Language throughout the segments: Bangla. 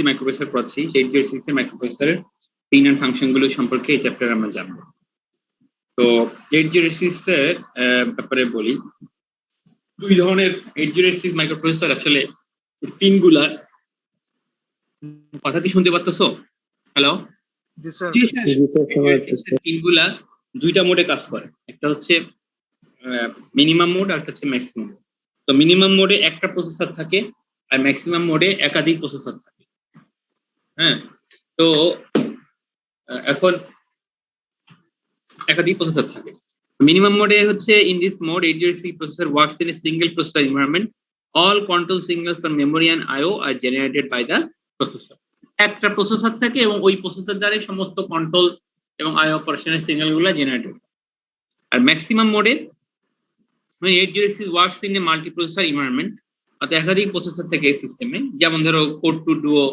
মাইক্রোপ্রসেসর পড়ছি, সেই 8086 এর মাইক্রোপ্রসেসরের পিন এন্ড ফাংশন গুলো সম্পর্কে এই চ্যাপ্টারে আমরা জানবো। তো 8086 এর ব্যাপারে বলি, দুই ধরনের 8086 মাইক্রোপ্রসেসর আসলে পিনগুলা, কথা কি শুনতে পাচ্ছো? হ্যালো, জি স্যার। পিনগুলা দুইটা মোডে কাজ করে, একটা হচ্ছে মিনিমাম মোড আর একটা হচ্ছে ম্যাক্সিমাম। তো মিনিমাম মোডে একটা প্রসেসর থাকে আর ম্যাক্সিমাম মোডে একাধিক প্রসেসর থাকে। হ্যাঁ, তো এখন একাধিক প্রসেসর থাকে। মিনিমাম মোডে হচ্ছে, in this mode 8086 processor works in a single processor environment. All control signals from memory and IO are generated by the processor. একটা প্রসেসর থাকে এবং ওই প্রসেসর দ্বারা সমস্ত কন্ট্রোল এবং আইও অপারেশনের সিগন্যাল গুলো জেনারেট হয়। আর ম্যাক্সিমাম মোডে 8086 works in a multi-processor environment, অর্থাৎ একাধিক প্রসেসর থাকে এই সিস্টেমে, যেমন ধরো কোর টু ডুও,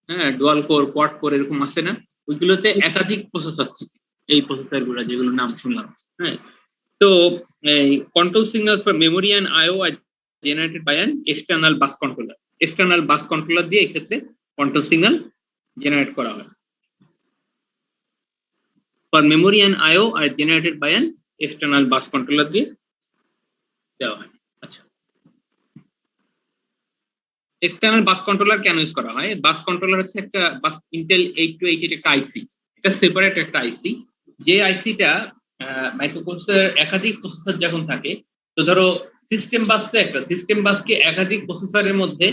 হ্যাঁ, ডুয়াল কোর, কোয়াড কোর, এরকম আছে না, ওইগুলোতে একাধিক প্রসেসর থাকে। এই প্রসেসর গুলো যেগুলো নাম শুনলাম, হ্যাঁ। তো control signal for memory and IO are generated by an external bus controller. External bus controller দিয়ে এই ক্ষেত্রে কন্ট্রোল সিগন্যাল জেনারেট করা হয়। For memory and IO are generated by an external bus controller দিয়ে দেওয়া হয়। আচ্ছা, এক্সটার্নাল বাস কন্ট্রোলার কেন ইউজ করা হয়? বাস কন্ট্রোলার হচ্ছে একটা বাস, ইন্টেল 8288 একটা আইসি, এটা সেপারেট একটা আইসি। যে আইসিটা মাইক্রোপ্রসেসর একাধিক প্রসেসর যখন থাকে, তো ধরো সিস্টেম বাস, তো একটা সিস্টেম বাসকে একাধিক প্রসেসরের মধ্যে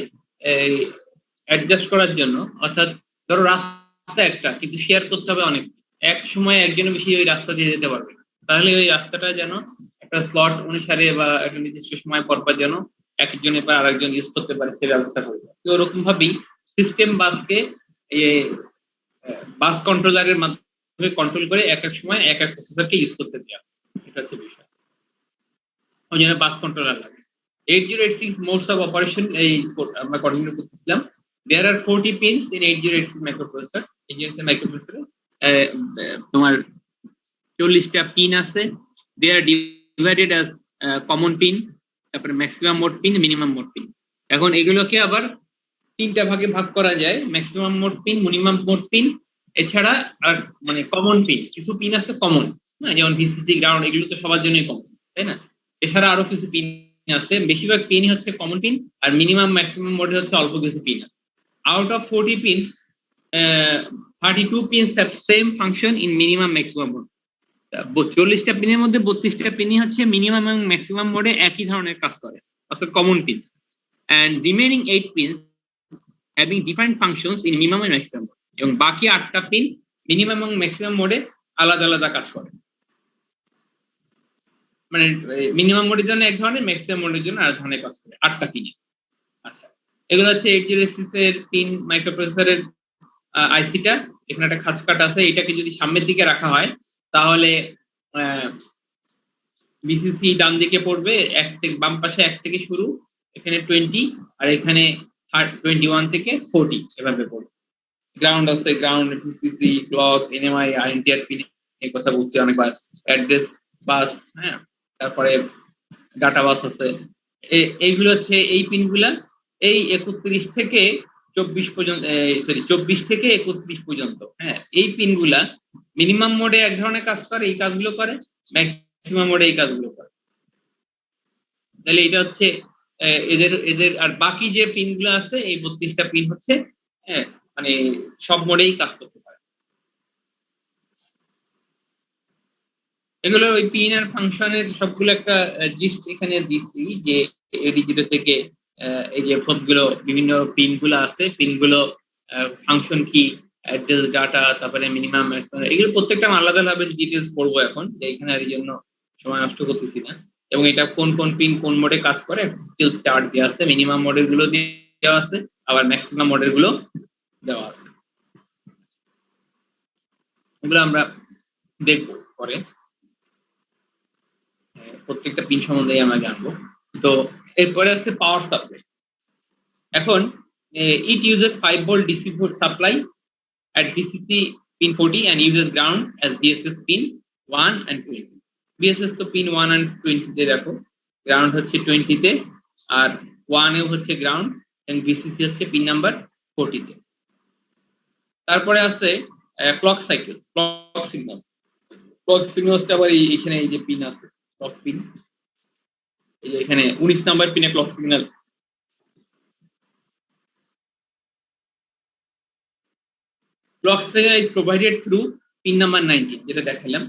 অ্যাডজাস্ট করার জন্য, অর্থাৎ ধরো রাস্তা একটা কিন্তু শেয়ার করতে হবে অনেক, এক সময় একজনের বেশি ওই রাস্তা দিয়ে যেতে পারবে, তাহলে ওই রাস্তাটা যেন একটা স্লট অনুসারে বা একটা নির্দিষ্ট সময় পর যেন একজনের পর আরেকজন ইউজ করতে পারে, সে ব্যবস্থা করবে। তো ওরকম ভাবেই সিস্টেম বাসকে বাস কন্ট্রোলারের মাধ্যমে কন্ট্রোল করে এক এক সময় এক এক প্রসেসরকে ইউজ করতে দেওয়া, এটা হচ্ছে বিষয়। ওই জন্য বাস কন্ট্রোলার লাগে। 8086 modes of operation, এই আমরা কন্টিনিউ করতেছিলাম। There are 40 pins in 8086 microprocessor. 8086 microprocessor তোমার 40টা পিন আছে। They are divided as common pin, তারপরে maximum mode pin, minimum mode pin. এখন এগুলোকে আবার তিনটা ভাগে ভাগ করা যায়, maximum mode pin, minimum mode pin, এছাড়া আর মানে কমন পিন। কিছু পিন আছে কমন, যেমন ভিসিসি, গ্রাউন্ড, এগুলো তো সবার জন্যই কমন, তাই না? এছাড়া আরো কিছু পিন আছে, বেশিরভাগ পিনই হচ্ছে কমন পিন, আর মিনিমাম ম্যাক্সিমাম মোডে হচ্ছে অল্প কিছু পিন আছে। Out of 40 pins, 32 pins have same function in minimum maximum mode. 40টা পিনের মধ্যে 32টা পিনই হচ্ছে মিনিমাম এবং ম্যাক্সিমাম মোডে একই ধরনের কাজ করে, অর্থাৎ common pins. and remaining 8 pins having different functions in minimum and maximum mode, এবং বাকি 8টা পিন মিনিমাম এবং ম্যাক্সিমাম মোডে আলাদা আলাদা কাজ করে। মানে মিনিমাম মোডের জন্য এক ধরনের, ম্যাক্সিমাম মোডের জন্য আরেক ধরনের কাজ করে 8টা পিনে। আচ্ছা, এগুলো হচ্ছে 8086 এর পিন মাইক্রোপ্রসেসরের আইসিটা। এখানে একটা খাঁজ কাট আছে, এটাকে যদি সামনের দিকে রাখা হয় তাহলে বিসিসি ডান দিকে পড়বে, এক থেকে বাম পাশে 1 থেকে শুরু, এখানে 20, আর এখানে 21 থেকে 40 এভাবে পড়বে। গ্রাউন্ড আছে, ground, VCC, clock, এনএমআই, INTR pin এই কথা বলছি অনেকবার, অ্যাড্রেস বাস, হ্যাঁ, তারপরে ডাটা বাস আছে। এইগুলো হচ্ছে এই পিনগুলা এই 31 থেকে 24 পর্যন্ত, সরি 24 থেকে 31 পর্যন্ত। হ্যাঁ, এই পিনগুলা মিনিমাম মোডে এক ধরনের কাজ করে, এই কাজগুলো করে, ম্যাক্সিমাম মোডে এই কাজগুলো করে। তাহলে এটা হচ্ছে এদের আর বাকি যে পিনগুলো আছে, এই 32টা পিন হচ্ছে মানে সব মোডেই কাজ করতে পারে। এগুলো ওই পিন আর ফাংশনের সবগুলো একটা জিস্ট এখানে দিচ্ছি, যে AD0 থেকে এই যে সবগুলো বিভিন্ন পিনগুলো আছে, পিনগুলো ফাংশন কি, অ্যাড্রেস, ডাটা, তারপরে মিনিমাম, এগুলো প্রত্যেকটা আলাদা আলাদা ডিটেলস পড়বো এখন, এখানে আর এই জন্য সময় নষ্ট করতেছি না। এবং এটা কোন কোন পিন কোন মোডে কাজ করে ডিটেলস চার্ট দেওয়া আছে, মিনিমাম মডেল গুলো দেওয়া আছে, আবার ম্যাক্সিমাম মডেল গুলো দেওয়া আছে। এগুলো আমরা দেখবো পরে, প্রত্যেকটা পিন সম্বন্ধে আমরা জানবো। তো এরপরে আছে পাওয়ার সাপ্লাই। এখন it uses 5 volt DC supply at VCC pin 40 and uses ground as BSS pin 1 and 20. BSS তো পিন 1 and 20 তে দেখো, গ্রাউন্ড হচ্ছে 20 তে, আর 1 এ হচ্ছে গ্রাউন্ড, এবং VCC হচ্ছে পিন নাম্বার 40 তে। তারপরে আছে ক্লক সাইকেল, ক্লক সিগন্যালসটা আবার এখানে এই যে পিন আছে, ক্লক পিন, এই যে এখানে 19 নাম্বার পিনে clock signal. Clock signal is provided through pin number 19, যেটা দেখালাম।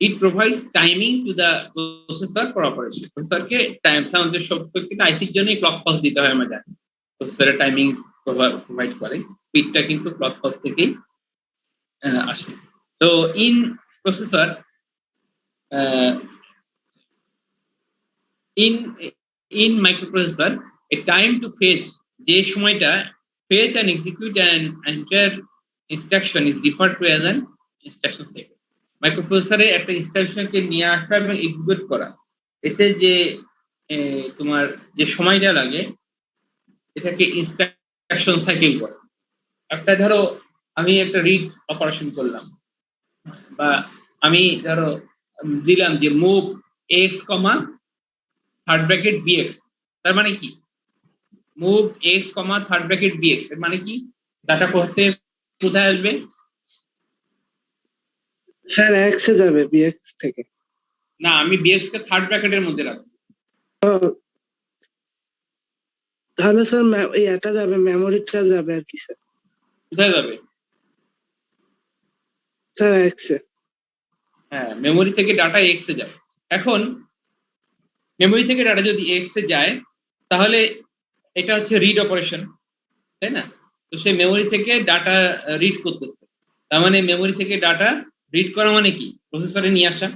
It provides timing to the processor for operation. প্রসেসরকে টাইম সাধারণত সব প্রত্যেকটা আইসির জন্য ক্লক পালস দিতে হয়, আমরা জানি। প্রসেসরের টাইমিং প্রোভাইড করে, স্পিডটা কিন্তু ক্লক পালস থেকেই আসে। তো in processor in microprocessor, a time to fetch, যে সময়টা fetch and execute an entire instruction is referred to as an instruction cycle. মাইক্রোপ্রসেসরে একটা ইনস্ট্রাকশনকে নিয়ে আসা এবং এক্সিকিউট করা, এতে যে তোমার যে সময়টা লাগে এটাকে ইনস্ট্রাকশন সাইকেল বলে। একটা ধরো আমি একটা রিড অপারেশন করলাম, বা আমি ধরো দিলাম যে মুভ এক্স কমা থার্ড ব্র্যাকেট বিএক্স, তার মানে কি মুভ এক্স কমা থার্ড ব্র্যাকেট বিএক্স এর মানে কি ডাটা কোথায় আসবে? স্যার এক্স এ যাবে বিএক্স থেকে। না, আমি বিএক্স কে থার্ড ব্র্যাকেটের মধ্যে রাখছি। তাহলে স্যার এটা যাবে, মেমোরিটা যাবে আর কি স্যার। কোথায় যাবে? স্যার এক্স এ। হ্যাঁ, মেমোরি থেকে ডাটা এক্স এ যাবে। এখন মেমোরি থেকে ডাটা যদি এক্স এ যায় তাহলে এটা হচ্ছে রিড অপারেশন, তাই না? তো সে মেমোরি থেকে ডাটা রিড করতেছে, তার মানে মেমোরি থেকে ডাটা রিড করা মানে কি প্রসেসরে নিয়ে আসা।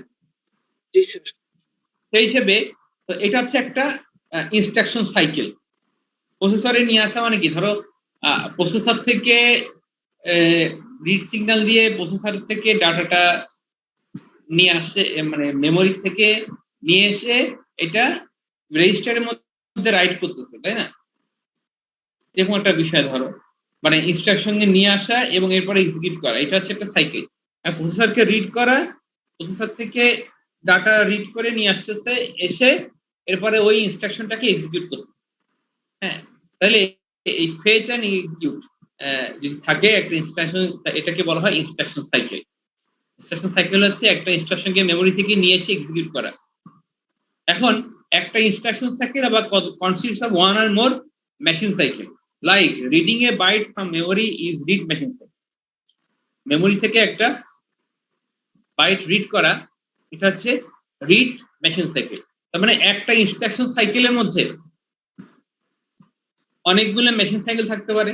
সেই হিসেবে তো এটা হচ্ছে একটা ইনস্ট্রাকশন সাইকেল। প্রসেসরে নিয়ে আসা মানে কি, ধরো প্রসেসর থেকে রিড সিগন্যাল দিয়ে প্রসেসর থেকে ডাটাটা নিয়ে আসছে, মানে মেমোরি থেকে নিয়ে এসে এটা রেজিস্টারের মধ্যে রাইট করতেছে, তাই না? এরকম একটা বিষয় ধরো, মানে ইনস্ট্রাকশন নিয়ে আসা এবং এরপরে এক্সিকিউট করা, এটা হচ্ছে একটা সাইকেল। আর প্রসেসরকে রিড করা, প্রসেসর থেকে ডাটা রিড করে নিয়ে আসতেছে, এসে এরপরে ওই ইনস্ট্রাকশনটাকে এক্সিকিউট করতেছে। হ্যাঁ, তাহলে এই ফেচ এন্ড এক্সিকিউট যদি থাকে একটা ইনস্ট্রাকশন, এটাকে বলা হয় ইনস্ট্রাকশন সাইকেল। ইনস্ট্রাকশন সাইকেল হচ্ছে একটা ইনস্ট্রাকশনকে মেমোরি থেকে নিয়ে এসে এক্সিকিউট করা। এখন একটা ইনস্ট্রাকশন সাইকেল আবার consists of one or more machine cycle, like reading a byte from memory is read machine cycle. Memory থেকে একটা বাইট রিড করা, এটা হচ্ছে রিড মেশিন সাইকেল। তার মানে একটা ইনস্ট্রাকশন সাইকেলের মধ্যে অনেকগুলো মেশিন সাইকেল থাকতে পারে,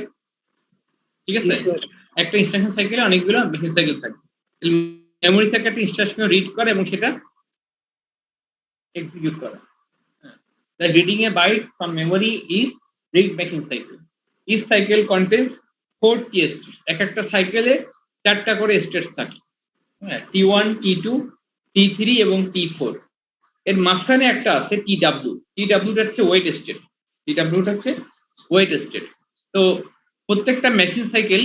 ঠিক আছে? একটা ইনস্ট্রাকশন সাইকেলে অনেকগুলো মেশিন সাইকেল থাকে। মেমোরি থেকে একটা ইনস্ট্রাকশন রিড করে এবং সেটা এক্সিকিউট করে। The reading a byte from memory is read machine cycle. Each cycle contains 4 T states. এক একটা সাইকেলে 4টা করে স্টেটস থাকে, হ্যাঁ, T1, T2, T3 এবং T4। এর মাঝখানে একটা আছে TW। TW হচ্ছে ওয়েট স্টেট। TW হচ্ছে ওয়েট স্টেট। তো প্রত্যেকটা মেশিন সাইকেল,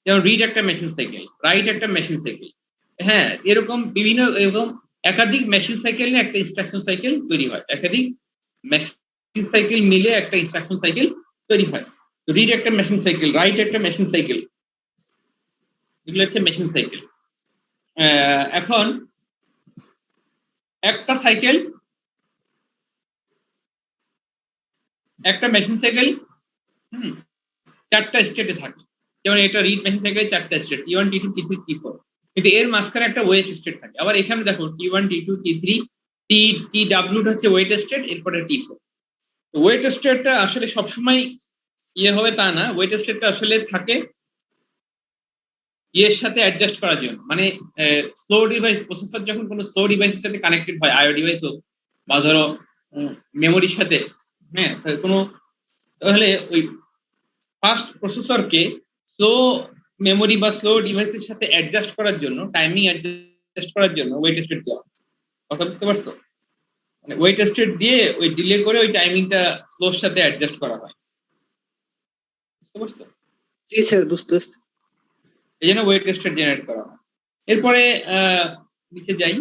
যেমন রিড একটা মেশিন সাইকেল, রাইট একটা মেশিন সাইকেল, হ্যাঁ, এরকম বিভিন্ন এরকম একাধিক মেশিন সাইকেল নিয়ে একটা ইনস্ট্রাকশন সাইকেল তৈরি হয়। একাধিক মেশিন সাইকেল মিলে একটা ইনস্ট্রাকশন সাইকেল তৈরি হয়। তো রিড একটা মেশিন সাইকেল, রাইট একটা মেশিন সাইকেল, এগুলো হচ্ছে মেশিন সাইকেল। এখন একটা সাইকেল, একটা মেশিন সাইকেল 4টা স্টেটে থাকে। যেমন এটা রিড মেশিন সাইকেলে 4টা state, T1, T2, T3, T4। কিন্তু এর মাঝখানে একটা ওয়েট স্টেট থাকে। আবার এখানে দেখো T1, T2, T3, TW হচ্ছে ওয়েট স্টেট, এরপরে T4। তো ওয়েট স্টেটটা আসলে সবসময় ইয়ে হবে তা না, ওয়েট স্টেটটা আসলে থাকে ইয়ের সাথে অ্যাডজাস্ট করার জন্য, মানে স্লো ডিভাইস, প্রসেসর যখন কোনো স্লো ডিভাইসের সাথে কানেক্টেড হয়, আইও ডিভাইস হোক বা ধরো মেমোরির সাথে, হ্যাঁ, কোনো, তাহলে ওই ফাস্ট প্রসেসরকে স্লো মেমোরি বা স্লো ডিভাইসের সাথে অ্যাডজাস্ট করার জন্য, টাইমিং অ্যাডজাস্ট করার জন্য ওয়েট স্টেট দেওয়া। কথা বুঝতে পারছো? মানে ওয়েট স্টেট দিয়ে ওই ডিলে করে ওই টাইমিংটা স্লোর সাথে অ্যাডজাস্ট করা হয়। বুঝতে পারছো? জি স্যার, বুঝতে পারছি। এই জন্য ওয়েট স্টেট জেনারেট করা হয়। এরপরে নিচে যাই।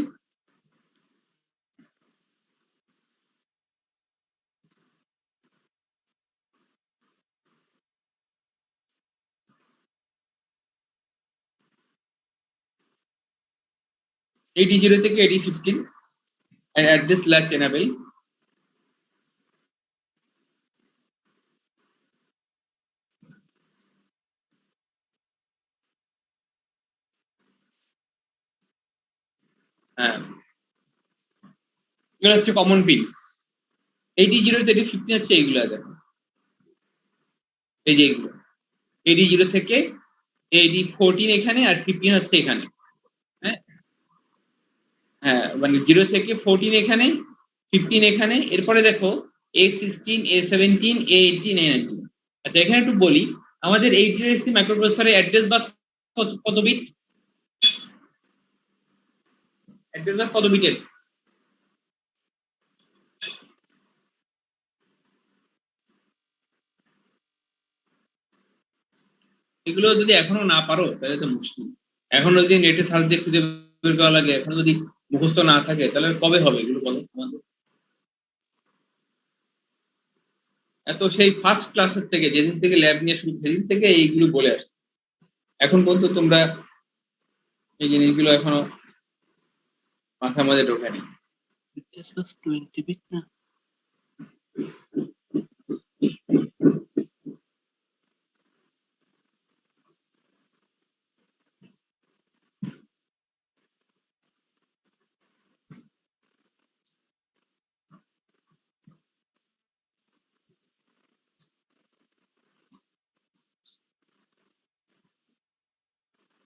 AD0 থেকে AD15 and address latch enable. এগুলো হচ্ছে কমন পিন। AD0 থেকে AD15 হচ্ছে এইগুলো দেখো, এই যে এইগুলো AD0 থেকে AD14 এখানে আর 15 হচ্ছে এখানে। হ্যাঁ হ্যাঁ, মানে 0 থেকে 14 এখানে, 15 এখানে, এরপরে দেখো A16 A17 A18 A19। আচ্ছা এখানে একটু বলি, আমাদের 8080 মাইক্রোপ্রসেসরের অ্যাড্রেস বাস কত বিট? অ্যাড্রেস বাস কত বিটের? এগুলো যদি এখনো না পারো তাহলে তো মুশকিল। এখনো যদি নেটে সার্চ দিয়ে খুঁজে বের করা লাগে, এখনো যদি মুখস্থ না থাকে, তাহলে কবে হবে এগুলো বলো তোমাদের? এত সেই ফার্স্ট ক্লাসের থেকে, যেদিন থেকে ল্যাব নিয়ে শুরু, সেদিন থেকে এইগুলো বলে আসছে, এখন পর্যন্ত তোমরা এই জিনিসগুলো এখনো মাথার মধ্যে ঢোকেনি। 20 বিট না?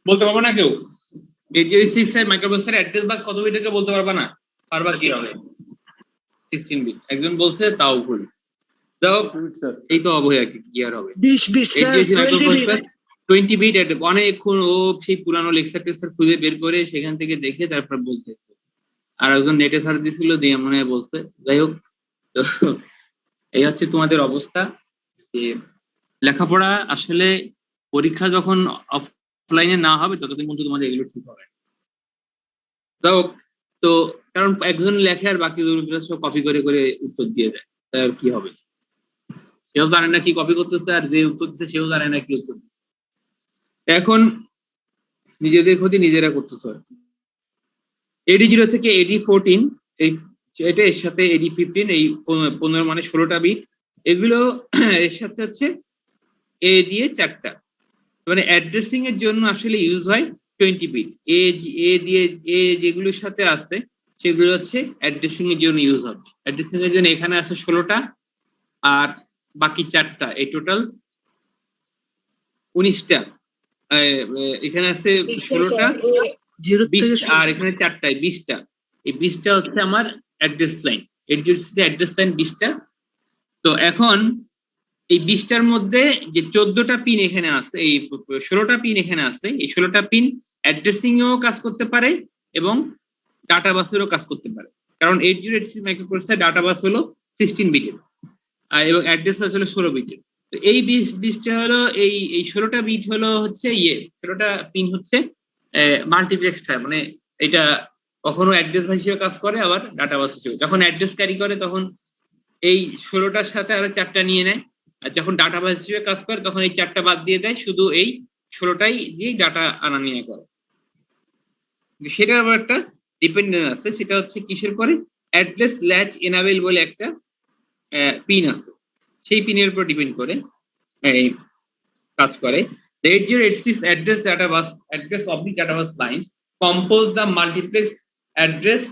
বলতে পারবো না কেউ? 8086 এর মাইক্রোপ্রসেসর অ্যাড্রেস বাস কত বিট বলতে পারবা না? পারবা কি হবে? 16 বিট। একজন বলছে তাও ভুল। যাও, এই তো অবহেলা, কি আর হবে। 20 বিট স্যার, 20 বিট। 20 বিট অনেকক্ষণ ও সেই পুরানো লেকচার টেক্সার খুঁজে বের করে সেখান থেকে দেখে তারপর বলতেছে। আর একজন নেটে সার্চ দিছিল দিয়ে মনে হয় বলছে। যাই হোক, তো এই হচ্ছে তোমাদের অবস্থা, যে লেখাপড়া আসলে পরীক্ষা যখন অফলাইনে না হবে ততদিন পর্যন্ত তোমাদের এগুলো ঠিক হবে। যাই হোক, তো কারণ একজন লেখে আর বাকি সব কপি করে করে উত্তর দিয়ে দেয়, তাই আর কি হবে? সেও জানে না কি কপি করতেছে, আর যে উত্তর দিচ্ছে সেও জানে না কি উত্তর দিচ্ছে। এখন নিজেদের ক্ষতি নিজেরা করতেছে আর কি। AD0 থেকে AD14, এটা এর সাথে AD15, এই 15 মানে 16টা বিট, এগুলো এর সাথে হচ্ছে এ দিয়ে 4টা, মানে অ্যাড্রেসিং এর জন্য আসলে ইউজ হয় 20 বিট। এ দিয়ে এ যেগুলোর সাথে আছে সেগুলো হচ্ছে অ্যাড্রেসিং এর জন্য ইউজ হবে। অ্যাড্রেসিং এর জন্য এখানে আছে 16টা, আর বাকি 4টা, এই টোটাল 19টা। এখানে আছে 16টা, 20, আর এখানে 4টায় 20টা। এই 20টা হচ্ছে আমার অ্যাড্রেস লাইন, অ্যাড্রেস লাইন 20টা। তো এখন এই 20টার মধ্যে যে 14টা পিন এখানে আছে, এই 16টা পিন এখানে আছে, এই 16টা পিন অ্যাড্রেসিং এও কাজ করতে পারে এবং ডাটা বাসেরও কাজ করতে পারে। কারণ 8086 মাইক্রোপ্রসেসর ডাটা বাস হলো 16 বিটের, এবং অ্যাড্রেস বাস হলো 16 বিটের। তো এই 20টা হলো এই 16টা বিট হলো হচ্ছে 16টা পিন হচ্ছে মাল্টিপ্লেক্সড, মানে এটা কখনো অ্যাড্রেস বাস হিসেবে কাজ করে, আবার ডাটা বাস হিসেবে। যখন অ্যাড্রেস ক্যারি করে তখন এই 16টার সাথে আরো 4টা নিয়ে নেয়, আর যখন ডাটা বাস হিসেবে কাজ করে তখন এই 4টা বাদ দিয়ে দেয়, শুধু এই 16টাই দিয়ে ডাটা আনা নিয়ে করে। সেটার আবার একটা ডিপেন্ডেন্স আছে, সেটা হচ্ছে কিসের পরে? অ্যাড্রেস ল্যাচ এনাবেল বলে একটা পিন আছে, সেই পিনের উপর ডিপেন্ড করে এই কাজ করে। The 8086 address data bus lines compose the multiplex address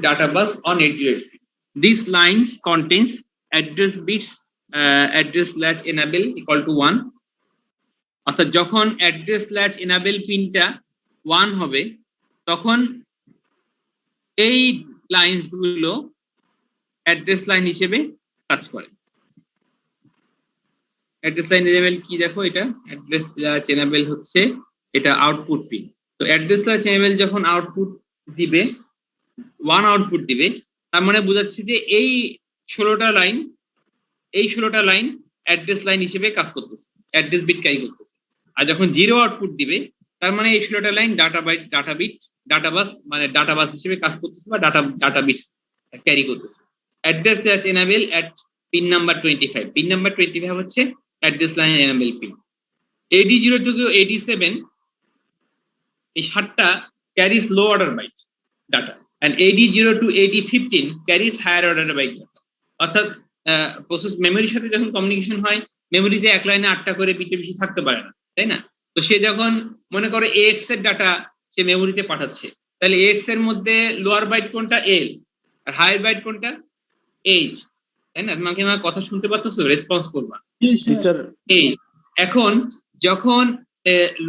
data bus on 8086. These lines contains address bits address latch enable equal to 1. অর্থাৎ যখন অ্যাড্রেস ল্যাচ এনাবেল পিনটা 1 হবে তখন এই লাইনস গুলো অ্যাড্রেস লাইন হিসেবে কাজ করে। অ্যাড্রেস লাইন এনাবেল কি দেখো, এটা অ্যাড্রেস ল্যাচ এনাবেল হচ্ছে এটা আউটপুট পিন। তো অ্যাড্রেস ল্যাচ এনাবেল যখন আউটপুট দিবে, 1 আউটপুট দিবে, তার মানে বোঝাচ্ছে যে এই 16টা লাইন অ্যাড্রেস লাইন হিসেবে কাজ করতেছে, অ্যাড্রেস বিট ক্যারি করতেছে। আর যখন 0 আউটপুট দিবে তার মানে এই 16টা লাইন ডাটা বাস মানে ডাটা বাস হিসেবে কাজ করতেছে বা ডাটা বিটস ক্যারি করতেছে। অ্যাড্রেস ল্যাচ এনাবেল এট পিন নাম্বার 25, পিন নাম্বার 25 হচ্ছে address line enable pin. AD0 থেকে AD7 এই 7টা carries low order byte, data, and AD0 to AD15 carries higher order byte data. অর্থাৎ প্রসেস মেমোরির সাথে যখন কমিউনিকেশন হয়, মেমোরিতে এক লাইনে 8টা করে বিটে বেশি থাকতে পারে না, তাই না? তো সে যখন মনে করে AX এর ডাটা সে মেমোরিতে পাঠাচ্ছে, তাহলে AX এর মধ্যে লোয়ার বাইট কোনটা? L, আর হায়ার বাইট কোনটা? H, তাই না? তোমাকে আমার কথা শুনতে পাচ্ছো? রেসপন্স করবা। এই এখন যখন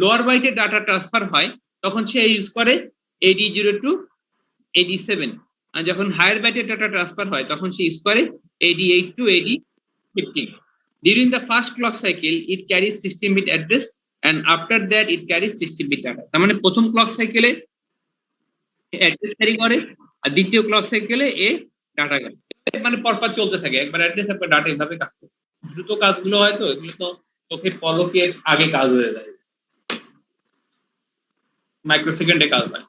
লোয়ার বাইটের ডাটা ট্রান্সফার হয় তখন সে ইউজ করে AD0 টু AD7, আর যখন হায়ার বাইটের ডাটা ট্রান্সফার হয় তখন সে ইউজ করে AD8 to AD15. During the first clock cycle it carries 16 bit address and after that it carries 16 bit data. তার মানে প্রথম ক্লক সাইকেলে অ্যাড্রেস ক্যারি করে আর দ্বিতীয় ক্লক সাইকেলে ডাটা ক্যারি, মানে পরপর চলতে থাকে, একবার অ্যাড্রেস একবার ডাটা, এভাবে কাজ করে। দ্রুত কাজগুলো হয় তো এগুলো তো চোখের পলকের আগে কাজ হয়ে যায়, মাইক্রোসেকেন্ডে কাজ হয়।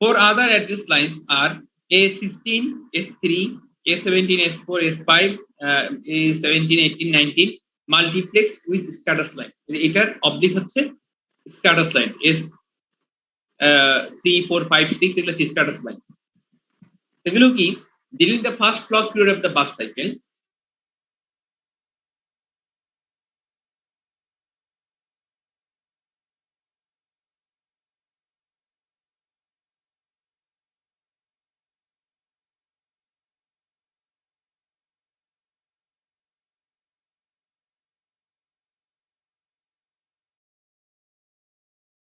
Four other address lines are A16, S3, A17, S4, S5, A17, 18, 19 multiplex with status line. এটার অবলিক হচ্ছে স্ট্যাটাস লাইন, S3, 4, 5, 6 এগুলো হচ্ছে স্ট্যাটাস লাইন। এগুলো কি? During the first clock period of the bus cycle,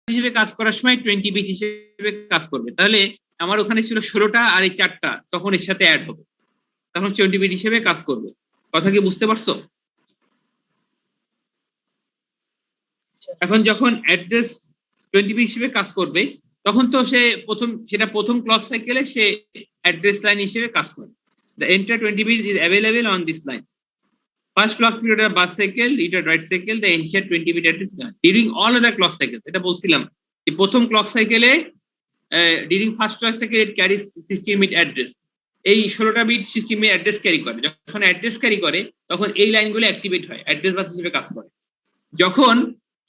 হিসেবে কাজ করার সময় 20 বিট হিসেবে কাজ করবে। তাহলে আমার ওখানে ছিল 16টা আর এই 4টা, তখন এর সাথে অ্যাড হবে, তখন 20 বিট হিসেবে কাজ করবে। কথা কি বুঝতে পারছো? এখন যখন অ্যাড্রেস 20 বিট হিসেবে কাজ করবে তখন তো সে প্রথম ক্লক সাইকেলে সে অ্যাড্রেস লাইন হিসেবে কাজ করে। The entire 20 bit is available on this line. First clock period of bus cycle, read write cycle, the entire 20 bit address line. During all other clock cycles, এটা বলছিলাম যে প্রথম ক্লক সাইকেলে during first clock cycle it carries 16 bit address. এই 16টা বিট 16 বিট অ্যাড্রেস ক্যারি করে। যখন অ্যাড্রেস ক্যারি করে তখন এই লাইনগুলো অ্যাক্টিভেট হয়, অ্যাড্রেস বাস হিসেবে কাজ করে। যখন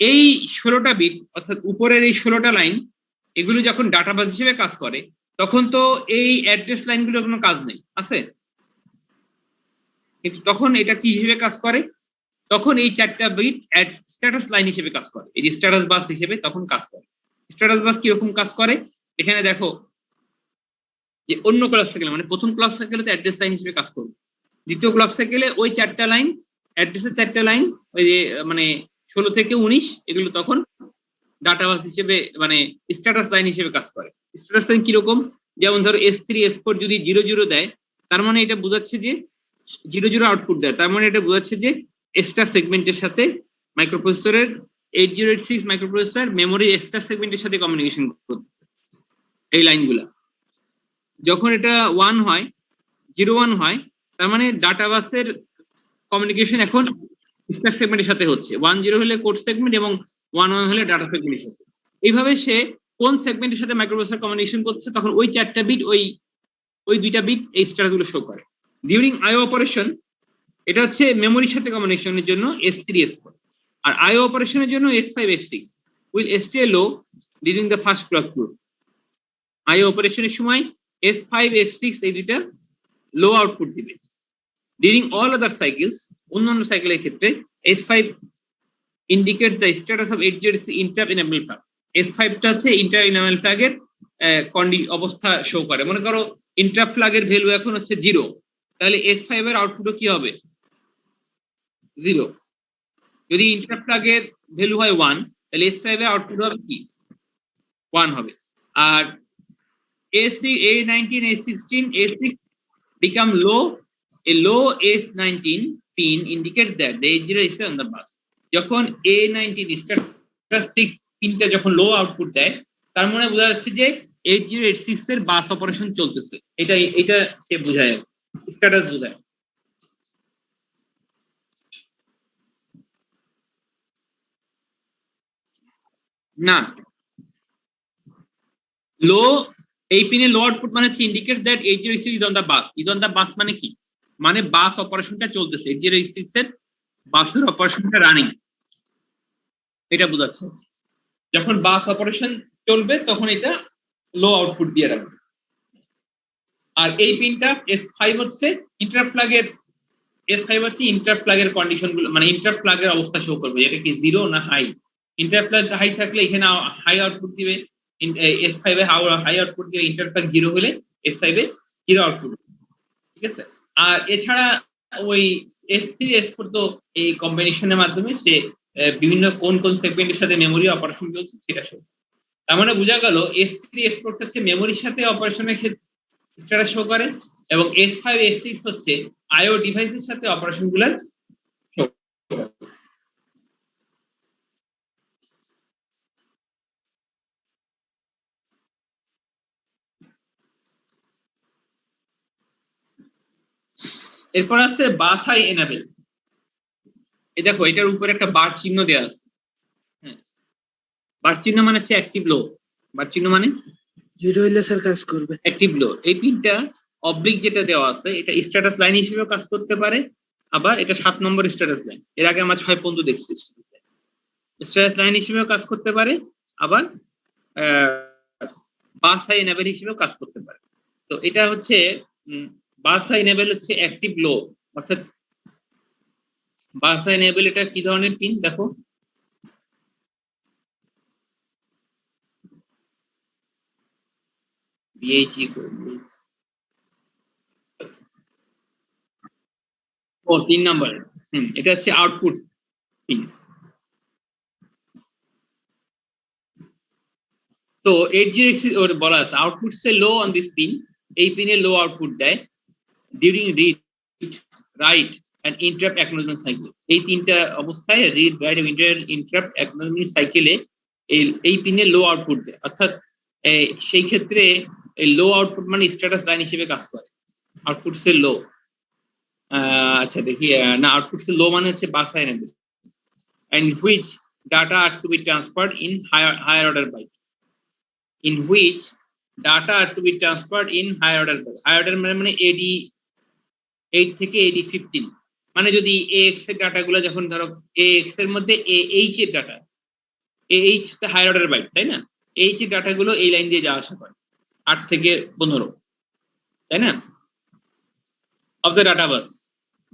এই 16টা বিট অর্থাৎ উপরের এই 16টা লাইন এগুলো যখন ডাটা বাস হিসেবে কাজ করে তখন তো এই অ্যাড্রেস লাইনগুলোর কোনো কাজ নেই, আছে? কিন্তু তখন এটা কি হিসেবে কাজ করে? তখন এই 4টা বিট স্ট্যাটাস লাইন হিসেবে কাজ করে, এই স্ট্যাটাস বাস হিসেবে তখন কাজ করে। স্ট্যাটাস বাস কিরকম কাজ করে এখানে দেখো, যে অন্য ক্লক সাইকেলে মানে প্রথম ক্লক সাইকেলে তো অ্যাড্রেস লাইন হিসেবে কাজ করবে, দ্বিতীয় ক্লক সাইকেলে ওই 4টা লাইন অ্যাড্রেসের 4টা লাইন ওই যে মানে 16 থেকে 19 এগুলো তখন ডাটা বাস হিসেবে মানে স্ট্যাটাস লাইন হিসেবে কাজ করে। স্ট্যাটাস লাইন কিরকম? যেমন ধরো S3, S4 যদি 00 দেয় তার মানে এটা বোঝাচ্ছে যে 00 আউটপুট দেয়, তার মানে এটা বোঝাচ্ছে যে এক্সট্রা সেগমেন্টের সাথে মাইক্রোপ্রসেসরের 8086 মাইক্রোপ্রসেসর মেমোরি এক্সট্রা সেগমেন্টের সাথে কমিউনিকেশন করতেছে এই লাইনগুলা। যখন এটা 1 হয় 01 হয় তার মানে ডাটা বাসের কমিউনিকেশন এখন স্ট্যাক সেগমেন্টের সাথে হচ্ছে, 10 হলে কোড সেগমেন্ট এবং 11 হলে ডাটা সেগমেন্টের সাথে। এইভাবে সে কোন সেগমেন্টের সাথে মাইক্রোপ্রসেসর কমিউনিকেশন করছে তখন ওই 4টা বিট ওই 2টা বিট এই স্ট্যাটাস গুলো শো করে। ডিউরিং আইও অপারেশন এটা হচ্ছে মেমোরির সাথে কমিউনিকেশনের জন্য S3, S4, আর আইও অপারেশনের জন্য S5, S6 will stay low during the first clock period. IO অপারেশনের সময় S5, S6 এই দুইটা লো আউটপুট দিবে। ডিউরিং অল আদার সাইকেলস, অন্যান্য সাইকেলের ক্ষেত্রে S5 indicates the status of 8086 interrupt enable flag. S5 টা হচ্ছে interrupt enable flag এর অবস্থা শো করে। মনে করো interrupt flag এর ভ্যালু এখন হচ্ছে 0, তাহলে S5 এর আউটপুটও কি হবে? 0। যদি interrupt flag এর ভ্যালু হয় 1 তাহলে S5 এর আউটপুট হবে কি? 1 হবে। আর A19, A16, A6 become low. A low S19 pin indicates that the 8086 is on the bus. যখন A19 স্ট্যাটাস 6 পিনটা যখন লো আউটপুট দেয় তার মানে বোঝা যাচ্ছে যে 8086 এর বাস অপারেশন চলতেছে। এটা সে বোঝায়, স্ট্যাটাস বোঝায়। না, লো এই পিনে লো আউটপুট মানে হচ্ছে indicates that 8086 is on the bus. Is on the bus মানে কি? মানে বাস অপারেশনটা চলতেছে, 8086 এর বাসের অপারেশনটা রানিং, এটা বোঝাচ্ছে। যখন বাস অপারেশন চলবে তখন এটা লো আউটপুট দিয়ে রাখবে। আর এই পিনটা S5 হচ্ছে ইন্টারাপ্ট ফ্ল্যাগের, S5 হচ্ছে ইন্টারাপ্ট ফ্ল্যাগের কন্ডিশন গুলো, মানে ইন্টারাপ্ট ফ্ল্যাগের অবস্থা শো করবে, এটা কি জিরো না হাই। ইন্টারাপ্ট ফ্ল্যাগ হাই থাকলে এখানে হাই আউটপুট দিবে, S5 এ হাই আউটপুট দিবে, ইন্টারাপ্ট ফ্ল্যাগ জিরো হলে S5 এ জিরো আউটপুট, ঠিক আছে। আর এছাড়া ওই S3 S4 তো এই কম্বিনেশনের মাধ্যমে সে বিভিন্ন কোন কোন সেগমেন্টের সাথে মেমোরি অপারেশন চলছে সেটা শো। তার মানে বোঝা গেল S3 S4 হচ্ছে মেমোরির সাথে অপারেশনের ক্ষেত্রে স্ট্যাটাস শো করে, এবং S5 S6 হচ্ছে আইও ডিভাইসের সাথে অপারেশন গুলার শো করে। এরপর আছে বাস হাই এনাবেল। এই দেখো এটার উপরে একটা বার চিহ্ন দেওয়া আছে, হ্যাঁ, বার চিহ্ন মানে হচ্ছে অ্যাক্টিভ লো, বার চিহ্ন মানে জিরো হইলে স্যার কাজ করবে। অ্যাক্টিভ লো। এই পিনটা অবলিক যেটা দেওয়া আছে এটা স্ট্যাটাস লাইন হিসেবেও কাজ করতে পারে, আবার এটা 7 নম্বর স্ট্যাটাস লাইন, এর আগে আমরা 6 পর্যন্ত দেখছি। স্ট্যাটাস লাইন হিসেবেও কাজ করতে পারে, আবার বাস হাই এনাবেল হিসেবেও কাজ করতে পারে। তো এটা হচ্ছে বাস হাই এনাবেল হচ্ছে অ্যাক্টিভ লো, অর্থাৎ বাস হাই এনাবেল এটা কি ধরনের পিন দেখো, BHE ও 3 নম্বর, এটা হচ্ছে আউটপুট পিন। তো 8086 ওর বলা আছে আউটপুট সে লো অন দিস পিন, এই পিনে লো আউটপুট দেয় during read, write and interrupt acknowledgement cycle. এই তিনটা অবস্থায় রিড, রাইট এবং ইন্টারাপ্ট অ্যাকনোলেজমেন্ট সাইকেলে এই পিনে লো আউটপুট দেয়, অর্থাৎ সেই ক্ষেত্রে এই লো আউটপুট মানে স্ট্যাটাস লাইন হিসেবে কাজ করে। আউটপুট সে লো, আচ্ছা দেখি, না আউটপুট সে লো মানে হচ্ছে bus high enable, and which data are to be transferred in higher order byte, in which data are to be transferred in higher order byte. Higher order মানে AD8 থেকে AD15, মানে যদি AX এর ডাটাগুলো যখন ধরো AX এর মধ্যে AH এর ডাটা, AH তে হায়ার অর্ডার বাইট, তাই না, AH এর ডাটাগুলো এই লাইন দিয়ে যাওয়া আসা করে 8 থেকে 15, তাই না, of the data bus.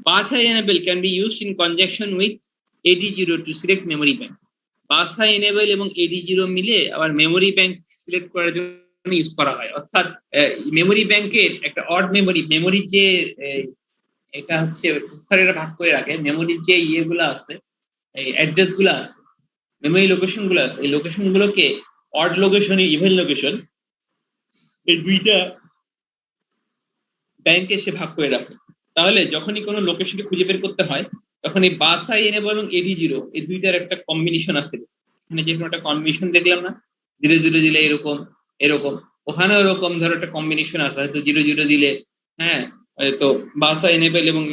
Bus high enable can be used in conjunction with AD0 to select memory banks. Bus high enable এবং AD0 মিলে আবার মেমোরি ব্যাংক সিলেক্ট করার জন্য ইউজ করা হয়, অর্থাৎ মেমোরি ব্যাংকের একটা অড মেমোরি যে এটা হচ্ছে প্রসেসরেরা ভাগ করে রাখে, মেমোরির যে ইয়েগুলো আছে, এই অ্যাড্রেস গুলো আছে, মেমোরি লোকেশন গুলো আছে, এই লোকেশন গুলোকে অড লোকেশন, ইভেন লোকেশন, এই দুইটা ব্যাংকে এসে ভাগ করে রাখে। তাহলে যখনই কোনো লোকেশনকে খুঁজে বের করতে হয় তখন এই বাস হাই এনেবল এবং AD0 এই দুইটার একটা কম্বিনেশন আছে, এখানে যে কোনো একটা কম্বিনেশন দেখলাম না, 0 দিলে এরকম এরকম, ওখানেও এরকম ধরো একটা কম্বিনেশন আছে, হয়তো 0 দিলে, হ্যাঁ, তো বাস হাই এনেবল এবং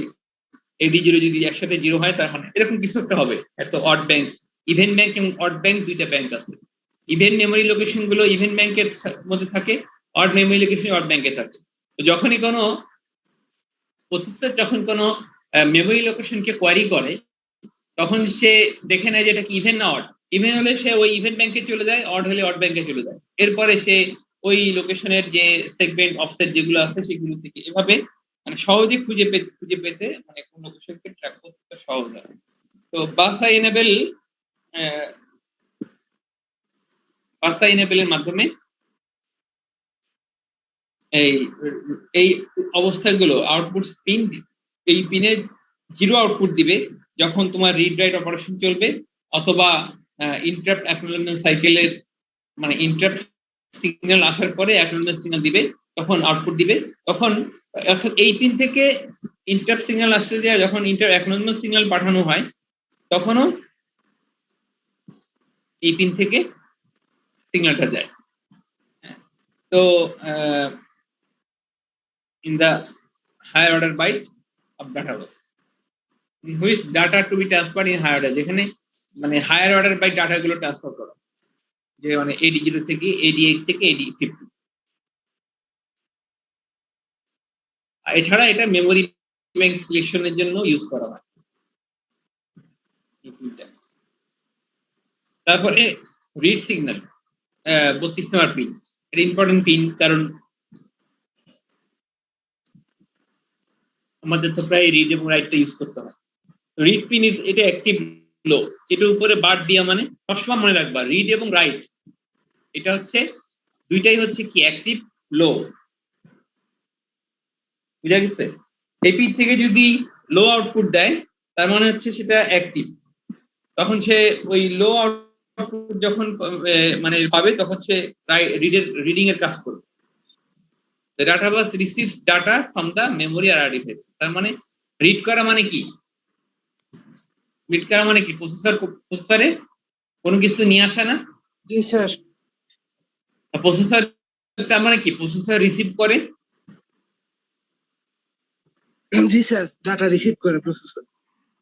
AD0 যদি একসাথে 0 হয় তার মানে এরকম কিছু একটা হবে। এত অড ব্যাংক, ইভেন ব্যাংক এবং অড ব্যাংক দুইটা ব্যাংক আছে। ইভেন মেমোরি লোকেশন গুলো ইভেন ব্যাংকের মধ্যে থাকে, অড মেমোরি লোকেশন অড ব্যাংকে থাকে। তো যখনই কোনো প্রসেসর যখন কোনো মেমোরি লোকেশনকে কোয়ারি করে তখন সে দেখে নেয় যে এটা কি ইভেন না অড, ইভেন হলে সে ওই ইভেন ব্যাংকে চলে যায়, অড হলে অড ব্যাংকে চলে যায়, এরপরে সে ওই লোকেশনের যে সেগমেন্ট অফসেট যেগুলো আছে সেগুলো থেকে এভাবে মানে সহজে খুঁজে পেতে মানে কোন লোকেশনকে ট্র্যাক করতে সহজ হয়। তো বাসা এনেবলের মাধ্যমে এই এই অবস্থাগুলো আউটপুট পিন, এই পিনে 0 আউটপুট দিবে যখন তোমার রিড রাইট অপারেশন চলবে, অথবা ইন্টারাপ্ট অ্যাকনোলেজমেন্ট সাইকেলের মানে ইন্টারাপ্ট সিগন্যাল আসার পরে অ্যাকনোলেজমেন্ট সিগন্যাল দিবে, তখন আউটপুট দিবে। তখন অর্থাৎ এই পিন থেকে ইন্টারাপ্ট সিগন্যাল আসছে, যে যখন অ্যাকনোলেজমেন্ট সিগন্যাল পাঠানো হয় তখনও এই পিন থেকে সিগন্যালটা যায়। তো in the higher order byte of data bus, in which data to be transferred in higher order, যেখানে মানে হায়ার অর্ডার বাই ডাটা গুলো ট্রান্সফার করা, যে মানে AD0 থেকে AD8 থেকে AD15। এছাড়া এটা মেমোরি ব্যাংক সিলেকশনের জন্য ইউজ করা হয়। তারপরে রিড সিগন্যাল 32 নম্বর পিন, এটা ইম্পর্টেন্ট পিন, কারণ আমাদের তো প্রায় রিড এবং রাইটটা ইউজ করতে হয়। রিড পিন ইজ এটা অ্যাক্টিভ লো, এটার উপরে বার দিয়া মানে সবসময় মনে রাখবা রিড এবং রাইট এটা হচ্ছে দুইটাই হচ্ছে কি অ্যাক্টিভ লো, বুঝা গেছে? এই পিন থেকে যদি লো আউটপুট দেয় তার মানে হচ্ছে সেটা অ্যাক্টিভ, তখন সে ওই লো আউটপুট যখন মানে পাবে তখন সে রিডিং এর কাজ করবে। The data bus receives data from the memory or device, তার মানে রিড করা মানে কি, রিড করা মানে কি প্রসেসরে কোনো কিছু নিয়ে আসা না। জি স্যার। প্রসেসর তার মানে কি প্রসেসর রিসিভ করে। জি স্যার, ডাটা রিসিভ করে প্রসেসর।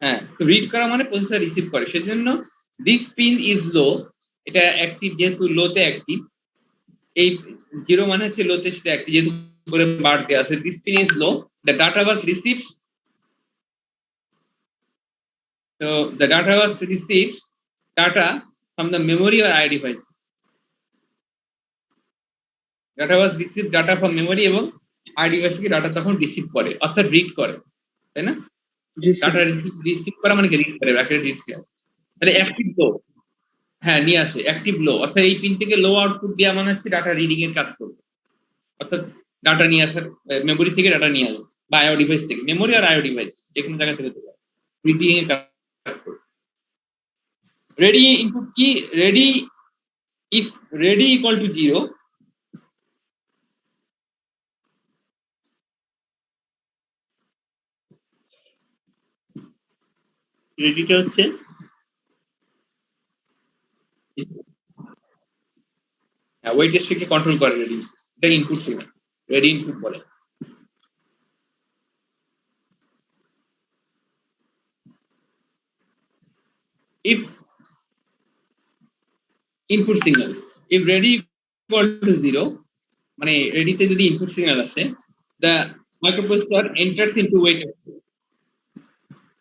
হ্যাঁ, তো রিড করা মানে প্রসেসর রিসিভ করে, সেজন্য দিস পিন ইজ লো, এটা অ্যাক্টিভ যেহেতু লোতে অ্যাক্টিভ, এই জিরো মানে হচ্ছে লোতে সেটা অ্যাক্টিভ যেহেতু করে বার দেয়া আছে। This pin is low, the data bus receives, so the data bus receives data from the memory or IO devices. Data bus receive data from memory এবং IO device থেকে ডাটা তখন রিসিভ করে, অর্থাৎ রিড করে, তাই না? জি স্যার। ডাটা রিসিভ করা মানে কি রিড করে, একটা রিড করে। তাহলে অ্যাক্টিভ লো, হ্যাঁ নিয়ে আসে অ্যাক্টিভ লো, অর্থাৎ এই পিন থেকে লো আউটপুট দেওয়া মানে হচ্ছে ডাটা রিডিং এর কাজ করবে, অর্থাৎ ডাটা নিয়ে আসার মেমোরি থেকে ডাটা নিয়ে আসবে বা আইও ডিভাইস থেকে, মেমোরি আর আইও ডিভাইস যে কোনো জায়গা থেকে রিডিং এর কাজ করবে। রেডি ইনপুট কি, ready if ready equal to 0, রেডিটা হচ্ছে ওয়েট স্ট্রিককে কন্ট্রোল করে, রেডি এটা ইনপুট সিগন্যাল, রেডি ইনপুট বলে। if input signal if ready equal to 0 মানে রেডিতে যদি ইনপুট সিগন্যাল আসে, the microprocessor enters into wait state।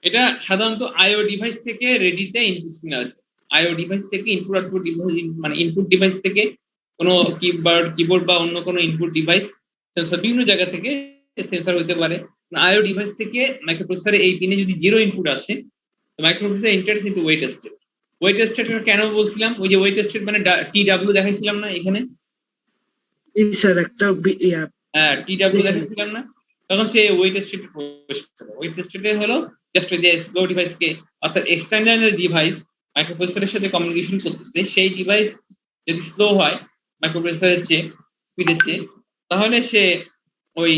এটা সাধারণত আইও ডিভাইস থেকে রেডিতে ইনপুট সিগন্যাল আসে, আইও ডিভাইস থেকে ইনপুট আউটপুট ডিভাইস, মানে ইনপুট ডিভাইস থেকে কোনো কিবোর্ড বা অন্য কোনো ইনপুট ডিভাইস, সেন্সর, বিভিন্ন জায়গা থেকে সেন্সর হতে পারে। আইও ডিভাইস থেকে মাইক্রোপ্রসেসরে এই পিনে যদি 0 ইনপুট আসে, microprocessor enters into wait state. Wait state কেন বলছিলাম, ওই যে ওয়েট স্টেট মানে টিডব্লিউ দেখাইছিলাম না এখানে, জি স্যার, একটা হ্যাঁ টিডব্লিউ দেখাইছিলাম না, তখন সে ওয়েট স্টেটে প্রবেশ করে। ওয়েট স্টেটে হলো জাস্ট ওই যে স্লো ডিভাইসকে, অর্থাৎ এক্সটার্নাল ডিভাইস মাইক্রোপ্রসেসরের সাথে কমিউনিকেশন করতেছে, সেই ডিভাইস যদি স্লো হয় মাইক্রোপ্রসেসরের চেয়ে, স্পিডের চেয়ে, তাহলে সে ওই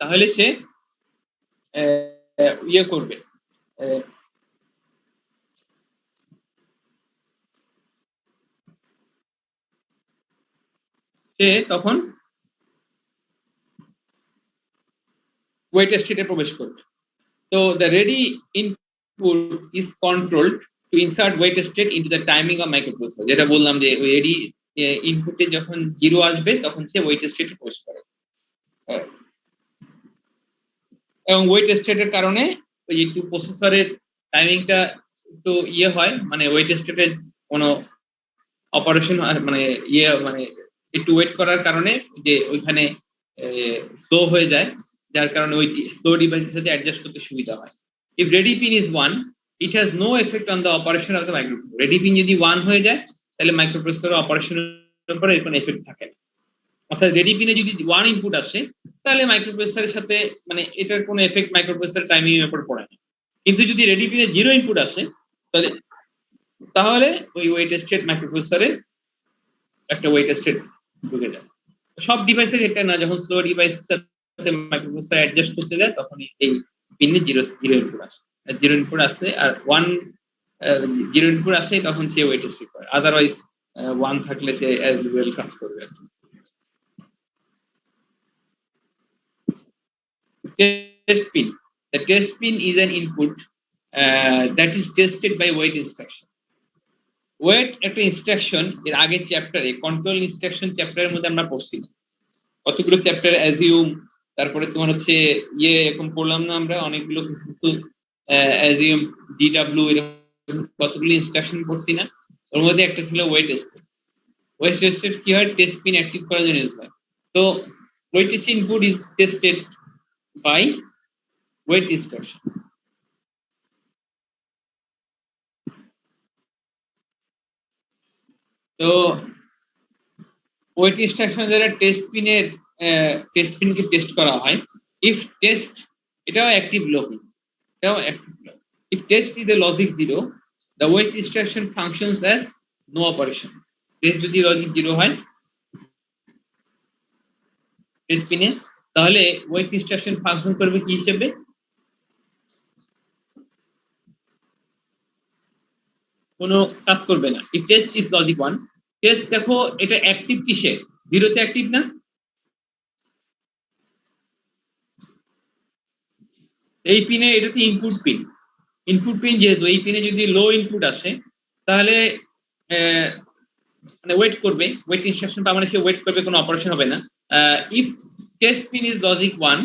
তাহলে সে ইয়ে করবে, সে তখন ওয়েট স্টেটে প্রবেশ করবে। তো the ready input is controlled to insert wait state into the timing of microprocessor, যেটা বললাম যে রেডি ইনপুটে যখন 0 আসবে তখন সে ওয়েট স্টেটে প্রবেশ করে, এবং ওয়েট স্টেটের কারণে ওই একটু প্রসেসরের টাইমিংটা একটু ইয়ে হয়, মানে ওয়েট স্টেটে কোনো অপারেশন মানে ইয়ে মানে একটু ওয়েট করার কারণে যে ওইখানে স্লো হয়ে যায়, যার কারণে ওই স্লো ডিভাইসের সাথে অ্যাডজাস্ট করতে সুবিধা হয়। If ready pin is 1, it has no effect on the operation of the microprocessor. Ready pin যদি 1 হয়ে যায় তাহলে মাইক্রোপ্রসেসর অপারেশনের উপরে কোনো এফেক্ট থাকে না। অর্থাৎ রেডি পিনে যদি 1 ইনপুট আসে তাহলে মাইক্রোপ্রসেসরের সাথে মানে এটার কোনো এফেক্ট মাইক্রোপ্রসেসর টাইমিং এর উপর পড়ে না। কিন্তু যদি রেডি পিনে 0 ইনপুট আসে তাহলে ওই ওয়েট স্টেট মাইক্রোপ্রসেসরে একটা ওয়েট স্টেট ঢুকে যায়। সব ডিভাইসের এটা না, যখন স্লো ডিভাইস সাথে মাইক্রোপ্রসেসর অ্যাডজাস্ট করতে যায় তখন এই পিনে 0 ইনপুট আসে, 0 ইনপুট আসে আর 1 0 ইনপুট আসে তখন সে ওয়েট স্টেট করে, আদারওয়াইজ 1 থাকলে সে অ্যাজ ইউজুয়াল কাজ করবে। Test pin. The test pin is an input that is tested by wait instruction. Wait একটা ইনস্ট্রাকশন, এর আগের চ্যাপ্টারে কন্ট্রোল ইনস্ট্রাকশন চ্যাপ্টারের মধ্যে আমরা পড়ছিলাম। কতগুলো চ্যাপ্টার অ্যাজিউম, তারপরে তোমার হচ্ছে ইয়ে এরকম পড়লাম না আমরা অনেকগুলো কিছু কিছু অ্যাজিউম, ডিডব্লিউ, এরকম কতগুলো ইনস্ট্রাকশন পড়ছি না? ওর মধ্যে একটা ছিল ওয়েট টেস্টেড। ওয়েট টেস্টেড কি হয়? টেস্ট পিন অ্যাক্টিভ করার জন্য ইউজ হয়। তো wait test input is tested by wait instruction. তো ওয়েট ইনস্ট্রাকশন দ্বারা টেস্ট পিনকে টেস্ট করা হয়। ইফ টেস্ট, এটাও অ্যাক্টিভ লো, এটাও active low. If test is a logic 0, the wait instruction functions as no operation. Test যদি লজিক 0 হয় টেস্ট পিনে, তাহলে ওয়েট ইনস্ট্রাকশন ফাংশন করবে কি হিসেবে? কোনো কাজ করবে না। If test is logic 1, test দেখো এটা অ্যাক্টিভ কিসে? 0 তে অ্যাক্টিভ না? এই পিনে, এটা তো ইনপুট পিন। ইনপুট পিন যেহেতু, এই পিনে যদি লো ইনপুট আসে তাহলে মানে ওয়েট করবে, ওয়েট ইনস্ট্রাকশন পাওয়া মানে সে ওয়েট করবে, কোনো অপারেশন হবে না। If test pin is logic 1,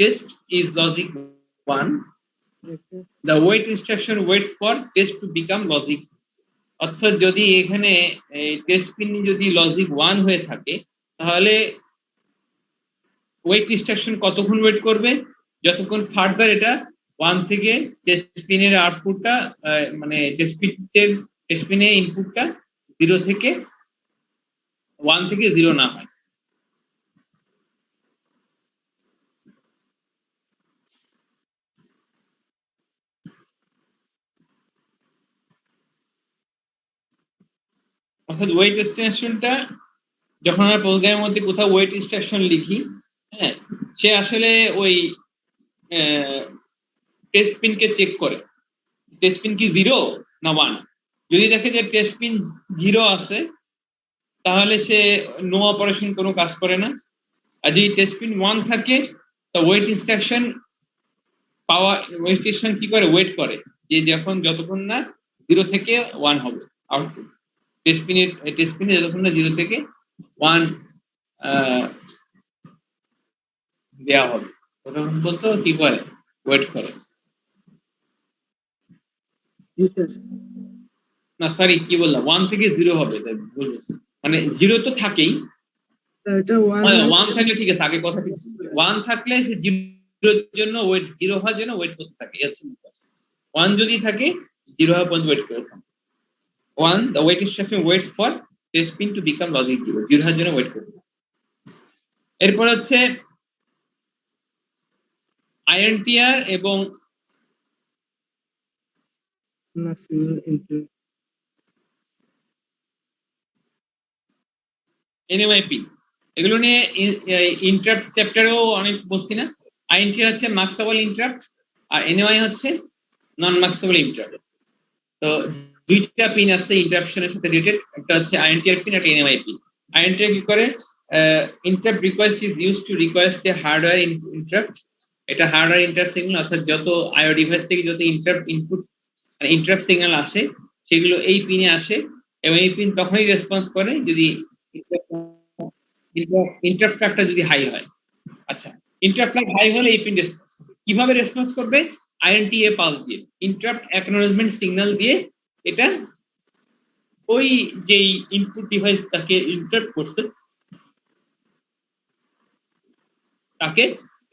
test is logic 1, the wait instruction waits for test to become logic। অর্থাৎ যদি এখানে টেস্ট পিন যদি লজিক 1 হয়ে থাকে তাহলে ওয়েট ইনস্ট্রাকশন কতক্ষণ ওয়েট করবে? যতক্ষণ ফার্দার এটা 1 থেকে টেস্ট পিনের আউটপুটটা মানে টেস্ট পিনের ইনপুটটা 0 থেকে 1 থেকে 0 না হয়। অর্থাৎ ওয়েট ইনস্ট্রাকশনটা যখন আমরা প্রোগ্রামের মধ্যে কোথাও ওয়েট ইনস্ট্রাকশন লিখি, হ্যাঁ, সে আসলে ওই টেস্ট পিনকে চেক করে টেস্ট পিন কি 0 না 1। যদি দেখে যে টেস্ট পিন 0 আছে তাহলে সে নো অপারেশন, কোনো কাজ করে না। আর যদি টেস্ট পিন 1 থাকে তো ওয়েট ইনস্ট্রাকশন ওয়েট ইনস্ট্রাকশন কি করে? ওয়েট করে যে যতক্ষণ না 0 থেকে 1 হবে আউটপুট। টেস্ট পিনে যতক্ষণ না 0 থেকে 1 দেওয়া হবে ততক্ষণ পর্যন্ত কি করে? ওয়েট করে। না সরি, কি বললাম, 1 থেকে 0 হবে, মানে 0 তো থাকেই। এটা 1 থাকলে ঠিক আছে, আগে কথা ঠিক ছিল। 1 থাকলে সে 0 জন্য ওয়েট, 0 হওয়ার জন্য ওয়েট করতে থাকে। 1 যদি থাকে 0 হওয়ার পর্যন্ত ওয়েট করে থাকে। 1, the wait instruction waits for test pin to become logic 0, 0 হওয়ার জন্য ওয়েট করতে থাকে। এরপর হচ্ছে আইএনটিআর এবং এনএমআইপি, এগুলো নিয়ে ইন্টারাপ্ট চ্যাপ্টারেও অনেক বলছি না? আইএনটিআর হচ্ছে মার্কসেবল ইন্টারাপ্ট আর এনএমআই হচ্ছে নন মার্কসেবল ইন্টারাপ্ট। তো দুইটা পিন আছে ইন্টারাপশনের সাথে রিলেটেড, একটা হচ্ছে আইএনটিআর পিন আর এনএমআই পিন। আইএনটিআর কি করে? Interrupt request is use to request A hardware interrupt. এটা হার্ডওয়্যার ইন্টারাপ্ট সিগন্যাল, অর্থাৎ যত আইও ডিভাইস থেকে যত ইন্টারাপ্ট ইনপুট ইন্টারাপ্ট সিগন্যাল আসে সেগুলো এই পিনে আসে, এবং এই পিন তখনই রেসপন্স করে যদি ইন্টারাপ্ট ফ্ল্যাগটা যদি হাই হয়। আচ্ছা, ইন্টারাপ্ট ফ্ল্যাগ হাই হলে এই পিন রেসপন্স করবে। কিভাবে রেসপন্স করবে? আইএনটিএ পালস দিয়ে, ইন্টারাপ্ট অ্যাকনোলেজমেন্ট সিগন্যাল দিয়ে এটা ওই যেই ইনপুট ডিভাইস তাকে ইন্টারাপ্ট করছে তাকে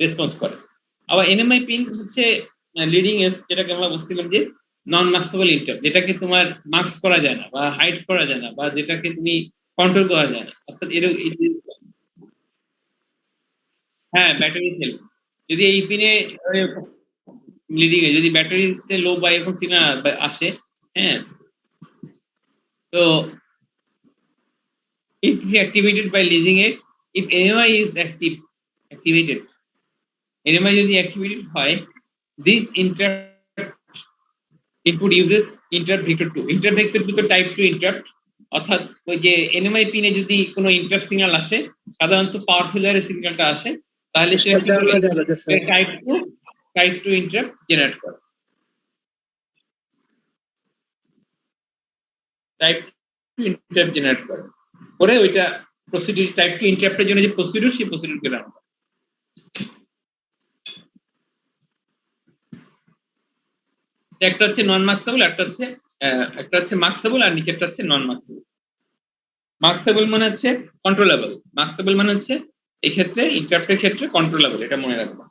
রেসপন্স করে। আবার এনএমআই পিন হচ্ছে লিডিং এজ, যেটাকে আমরা বলছিলাম যে নন মার্কসেবল ইন্টারাপ্ট, যেটাকে তোমার মার্কস করা যায় না বা হাইড করা যায় না বা যেটাকে তুমি কন্ট্রোল করা যায় না। অর্থাৎ হ্যাঁ, ব্যাটারি সেল যদি এই পিনে লিডিং এ যদি ব্যাটারিতে লো বা এরকম সিগন্যাল আসে, হ্যাঁ, তো if activated by leasing it, if NMI is activated, NMI যদি activated হয়, this interrupt input uses interrupt vector 2। interrupt vector 2 তো type 2 interrupt, অর্থাৎ ওই যে NMI পিনে যদি কোনো ইন্টারাপ্ট সিগন্যাল আসে, সাধারণত পাওয়ার ফেলারের সিগন্যালটা আসে, তাহলে সেটা কি করবে? টাইপ 2 ইন্টারাপ্ট জেনারেট করে। টাইপ 2 ইন্টারাপ্ট জেনারেট করে ওইটা প্রসিডিউর টাইপ টু ইন্টারাপ্টের জন্য যে প্রসিডিউর সেই প্রসিডিউরকে রান করে। একটা হচ্ছে নন মার্কসেবল, একটা হচ্ছে মার্কসেবল, আর নিচেরটা হচ্ছে নন মার্কসেবল। মার্কসেবল মানে হচ্ছে কন্ট্রোলেবল, মার্কসেবল মানে হচ্ছে এই ক্ষেত্রে ইন্টারাপ্টের ক্ষেত্রে কন্ট্রোলেবল, এটা মনে রাখবো।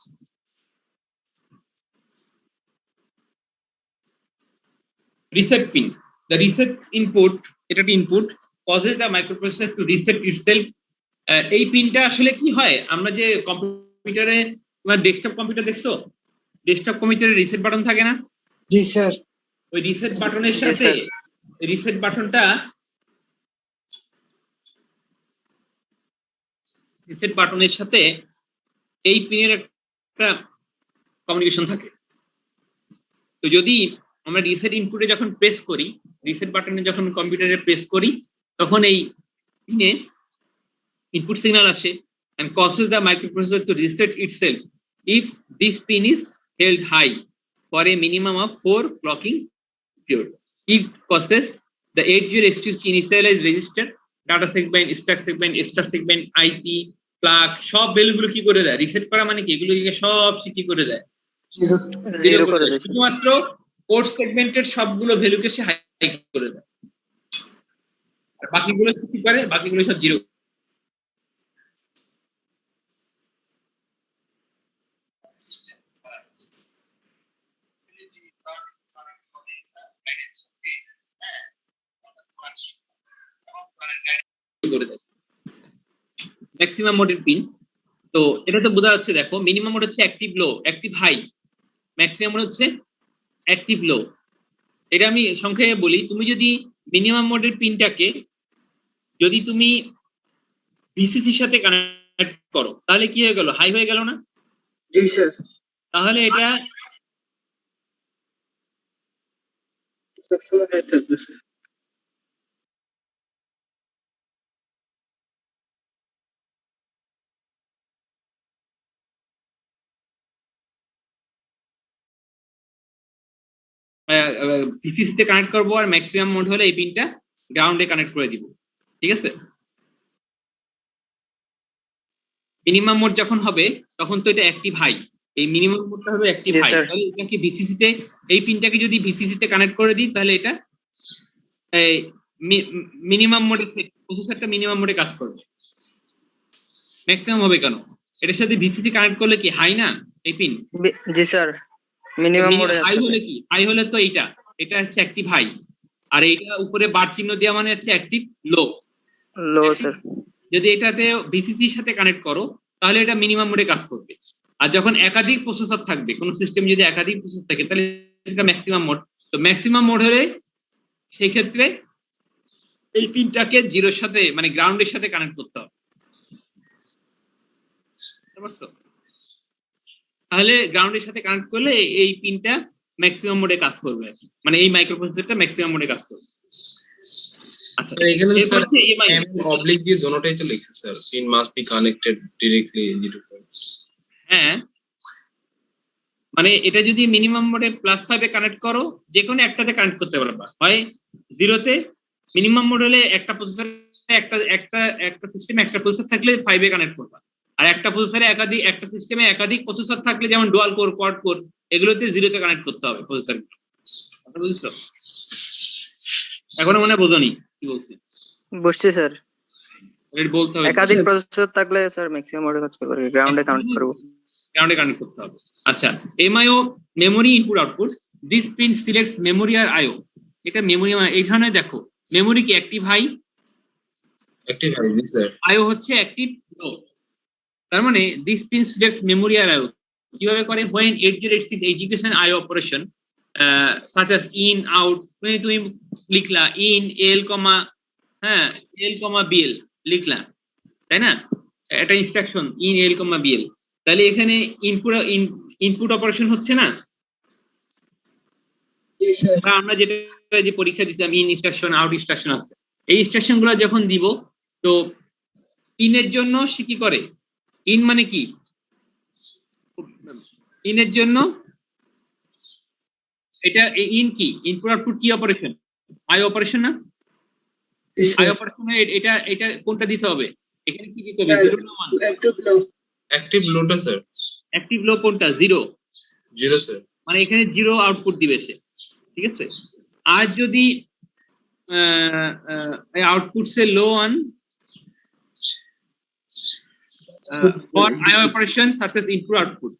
Reset pin, the reset input, এটা একটা input causes the microprocessor two reset itself. এই পিনটা আসলে কি হয়, আমরা যে কম্পিউটারে, তোমার ডেস্কটপ কম্পিউটার দেখছো, ডেস্কটপ কম্পিউটারে রিসেট বাটন থাকে না? জি স্যার। ওই রিসেট বাটনের সাথে রিসেট বাটনটা, রিসেট বাটনের সাথে এই পিনের একটা কমিউনিকেশন থাকে। তো যদি আমরা রিসেট ইনপুটে যখন প্রেস করি, রিসেট বাটনে যখন কম্পিউটারে প্রেস করি, তখন এই পিনে ইনপুট সিগন্যাল আসে and causes the microprocessor to reset itself if this pin is held high for a minimum of 4 clocking period. It causes the 8086 initialize register, data segment, stack segment, star segment, IP, flag সব ভ্যালুগুলো কি করে দেয়, রিসেট করা মানে কি, এগুলোকে সব কি করে দেয়, জিরো করে দেয়। শুধুমাত্র কোড সেগমেন্টের সবগুলো ভ্যালুকে সে হাই করে দেয়, আর বাকিগুলো কি করে, বাকিগুলো সব জিরো। ম্যাক্সিমাম মোডের পিন, তো এটা তো বোঝা যাচ্ছে, দেখো মিনিমাম মোড হচ্ছে অ্যাক্টিভ লো, অ্যাক্টিভ হাই, ম্যাক্সিমাম মোড হচ্ছে অ্যাক্টিভ লো। এটা আমি সংক্ষেপে বলি, তুমি যদি মিনিমাম মোডের পিনটাকে যদি তুমি ভিসিসির সাথে কানেক্ট করো, তাহলে কি হয়ে গেল, হাই হয়ে গেল না? জি স্যার। তাহলে এটা সবসময় হাই থাকবে স্যার। ভিসিসি তে কানেক্ট করবো, আর ম্যাক্সিমাম মোড হলে এই পিনটা গ্রাউন্ডে কানেক্ট করে দিব, ঠিক আছে? মিনিমাম মোড যখন হবে তখন তো এটা অ্যাক্টিভ হাই, এই মিনিমাম মোডটা হবে অ্যাক্টিভ হাই, তাহলে এটাকে ভিসিসি তে, এই পিনটাকে যদি ভিসিসি তে কানেক্ট করে দিই, তাহলে এটা এই মিনিমাম মোডে, প্রসেসরটা মিনিমাম মোডে কাজ করবে। ম্যাক্সিমাম হবে কেন, এটার সাথে ভিসিসি কানেক্ট করলে কি হাই না এই পিন? জি স্যার, মিনিমাম মোডে হাই হলে কি, হাই হলে তো এটা হচ্ছে অ্যাক্টিভ হাই, আর এইটা উপরে বার চিহ্ন দেওয়া মানে হচ্ছে অ্যাক্টিভ লো। লো স্যার। যদি এটাতে ভিসিসির সাথে কানেক্ট করো, তাহলে এটা মিনিমাম মোডে কাজ করবে। আর যখন একাধিক প্রসেসর থাকবে, কোন সিস্টেম যদি একাধিক প্রসেসর থাকে, তাহলে এটা ম্যাক্সিমাম মোড। তো ম্যাক্সিমাম মোড হলে সেই ক্ষেত্রে এই পিনটাকে জিরোর সাথে, মানে গ্রাউন্ডের সাথে কানেক্ট করতে হবে, তাহলে গ্রাউন্ডের সাথে কানেক্ট করলে এই পিনটা ম্যাক্সিমাম মোডে কাজ করবে, মানে এই মাইক্রোপ্রসেসরটা ম্যাক্সিমাম মোডে কাজ করবে। আচ্ছা, এখানে এরপর হচ্ছে এমআই অবলিক দিয়ে দোনোটাই তো লিখছে sir, pin must be connected directly zero. হ্যাঁ, মানে এটা যদি মিনিমাম মোডে +5 এ কানেক্ট করো, যে কোনো একটাতে কানেক্ট করতে পারবা, হয় জিরোতে, মিনিমাম মোড হলে একটা প্রসেসরে একটা সিস্টেমে একটা প্রসেসর থাকলে 5 এ কানেক্ট করবা, আর একটা প্রসেসরে একটা সিস্টেমে একাধিক প্রসেসর থাকলে, যেমন ডুয়াল কোর, কোয়াড কোর, এগুলোতে জিরোতে কানেক্ট করতে হবে প্রসেসরগুলো। কথা বুঝছো? এখনো মনে বোঝোনি কি বলছি? বুঝছি স্যার। এটা বলতে হবে, একাধিক প্রসেসর থাকলে স্যার ম্যাক্সিমাম মোডে কাজ করবে, গ্রাউন্ডে কানেক্ট করব, গ্রাউন্ডে কানেক্ট করতে হবে। আচ্ছা, MIO memory input output, this pin selects memory আর আইও। এটা মেমোরি, এইখানে দেখো মেমোরি কি active high, active high sir, IO হচ্ছে অ্যাক্টিভ লো। তার মানে দিস পিন সিলেক্টস মেমোরি আর আইও কিভাবে করে, when 8086 execution IO operation such as in out, তুমি লিখলা in l, l, bl লিখলা, তাই না? এটা ইনস্ট্রাকশন in l, bl, তাহলে এখানে ইনপুট অপারেশন হচ্ছে না? জি স্যার। আমরা যেটা যে পরীক্ষা দিচ্ছিলাম, ইন ইনস্ট্রাকশন, আউট ইনস্ট্রাকশন আছে, এই ইনস্ট্রাকশন গুলো যখন দিব, তো ইনের জন্য সে কি করে, ইন মানে কি, ইনের জন্য এটা ইন কি, ইনপুট আউটপুট কি অপারেশন, আই অপারেশন না? আই অপারেশনে এটা কোনটা দিতে হবে, এখানে কি দিতে হবে 0 না 1? একটু লো। Active load sir. অ্যাক্টিভ লো কোনটা 0, 0 sir. মানে এখানে 0 আউটপুট দিবে সে, ঠিক আছে। আর যদি আউটপুট সে low on for IO operation such as input output,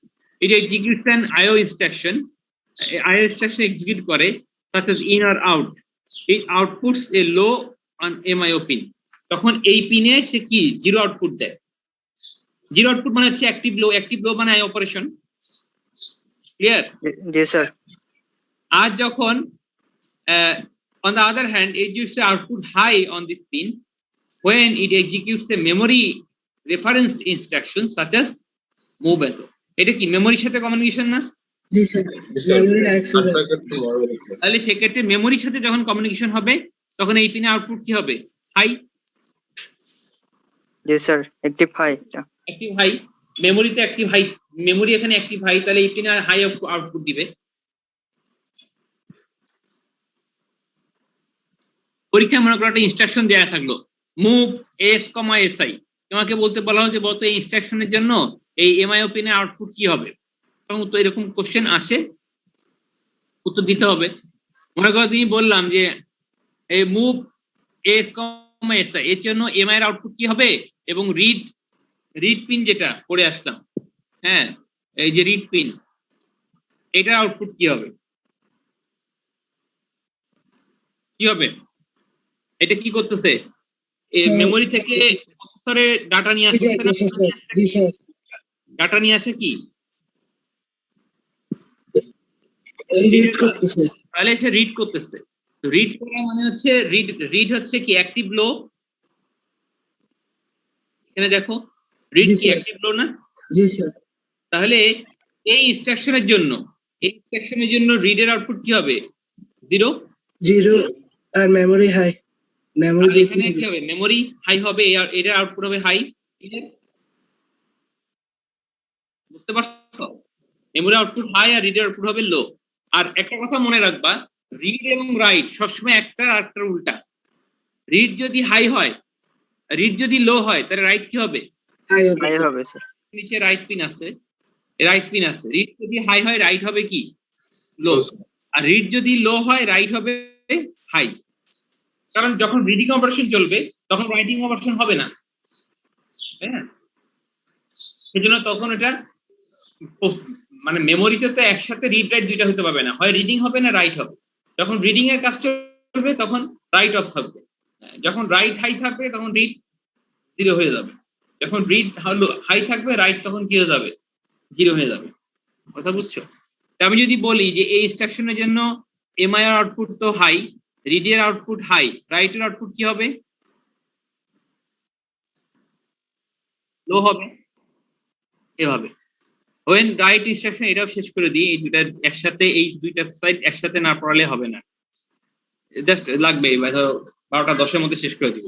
it executes an IO instruction. IO instruction execute করে such as in or out. It outputs a low on MIO pin. তখন এই পিনে সে কি 0 আউটপুট দেয়। 0 আউটপুট মানে হচ্ছে অ্যাক্টিভ লো মানে IO অপারেশন। ক্লিয়ার? জি স্যার। আর যখন on the other hand it gives the output high on this pin when it executes a memory reference instruction such as move and load. এটা কি মেমোরির সাথে কমিউনিকেশন না? জি sir, Yes, sir. Memory access তাহলে সেক্ষেত্রে মেমোরির সাথে যখন কমিউনিকেশন হবে তখন এই পিনে আউটপুট কি হবে? হাই। জি sir, active high. Active high, মেমোরিতে অ্যাক্টিভ হাই, মেমোরি এখানে অ্যাক্টিভ হাই, তাহলে এই পিনে হাই আউটপুট দিবে। পরীক্ষায় মনে করো একটা ইনস্ট্রাকশন দেওয়া থাকলো মুভ এস কমা এসআই, তোমাকে বলতে বলা হচ্ছে বলতো এই ইনস্ট্রাকশনের জন্য এই এমআইও পিনের আউটপুট কি হবে, তখন তো এরকম কোশ্চেন আসে, উত্তর দিতে হবে। মনে করো তুমি বললাম যে এই মুভ এস কমা এসআই এর জন্য এমআই এর আউটপুট কি হবে, এবং রিড পিন যেটা পড়ে আসলাম, হ্যাঁ এই যে রিড পিন, এটার আউটপুট কি হবে? কি হবে? এটা কি করতেছে? মেমোরি থেকে প্রসেসরে ডাটা নিয়ে আসছে, জি স্যার, ডাটা নিয়ে আসে কি রিড করতেছে। তাহলে সে রিড করতেছে। রিড করা মানে হচ্ছে রিড হচ্ছে কি অ্যাক্টিভ লো, এখানে দেখো রিড কি অ্যাক্টিভ লো না? জি স্যার। তাহলে এই ইনস্ট্রাকশনের জন্য রিড এর আউটপুট কি হবে? 0 আর মেমরি হাই। মেমরি এখানে কি হবে? মেমরি হাই হবে, এটার আউটপুট হবে হাই। বুঝতে পারছো? মেমরি আউটপুট হাই আর রিডের আউটপুট হবে লো। আর একটা কথা মনে রাখবা, রিড এবং রাইট সবসময় একটা আর একটা উল্টা। রিড যদি হাই হয়, রিড যদি লো হয়, তাহলে রাইট কি হবে? হাই হবে স্যার। নিচে রাইট পিন আছে, রিড যদি হাই হয় রাইট হবে কি? লো। আর রিড যদি লো হয় রাইট হবে হাই। কারণ যখন রিডিং অপারেশন চলবে তখন রাইটিং অপারেশন হবে না, হ্যাঁ সেজন্য তখন এটা মানে মেমোরিতে তো একসাথে রিড রাইট দুইটা হতে পারবে না, হয় রিডিং হবে না রাইট হবে। যখন রিডিং এর কাজ চলবে তখন রাইট অফ থাকবে, যখন রাইট হাই থাকবে তখন রিড 0 হয়ে যাবে, যখন রিড হাই থাকবে রাইট তখন কি হয়ে যাবে? 0 হয়ে যাবে। কথা বুঝছো? আমি যদি বলি যে এই ইনস্ট্রাকশনের জন্য এমআই এর আউটপুট তো হাই, রিড এর আউটপুট হাই, রাইট এর আউটপুট কি হবে? লো হবে। এভাবে when রাইট ইনস্ট্রাকশন, এটাও শেষ করে দিই, এই দুইটা একসাথে, এই দুইটা সাইড একসাথে না পড়ালে হবে না, জাস্ট লাগবে 12:10 মধ্যে শেষ করে দিব।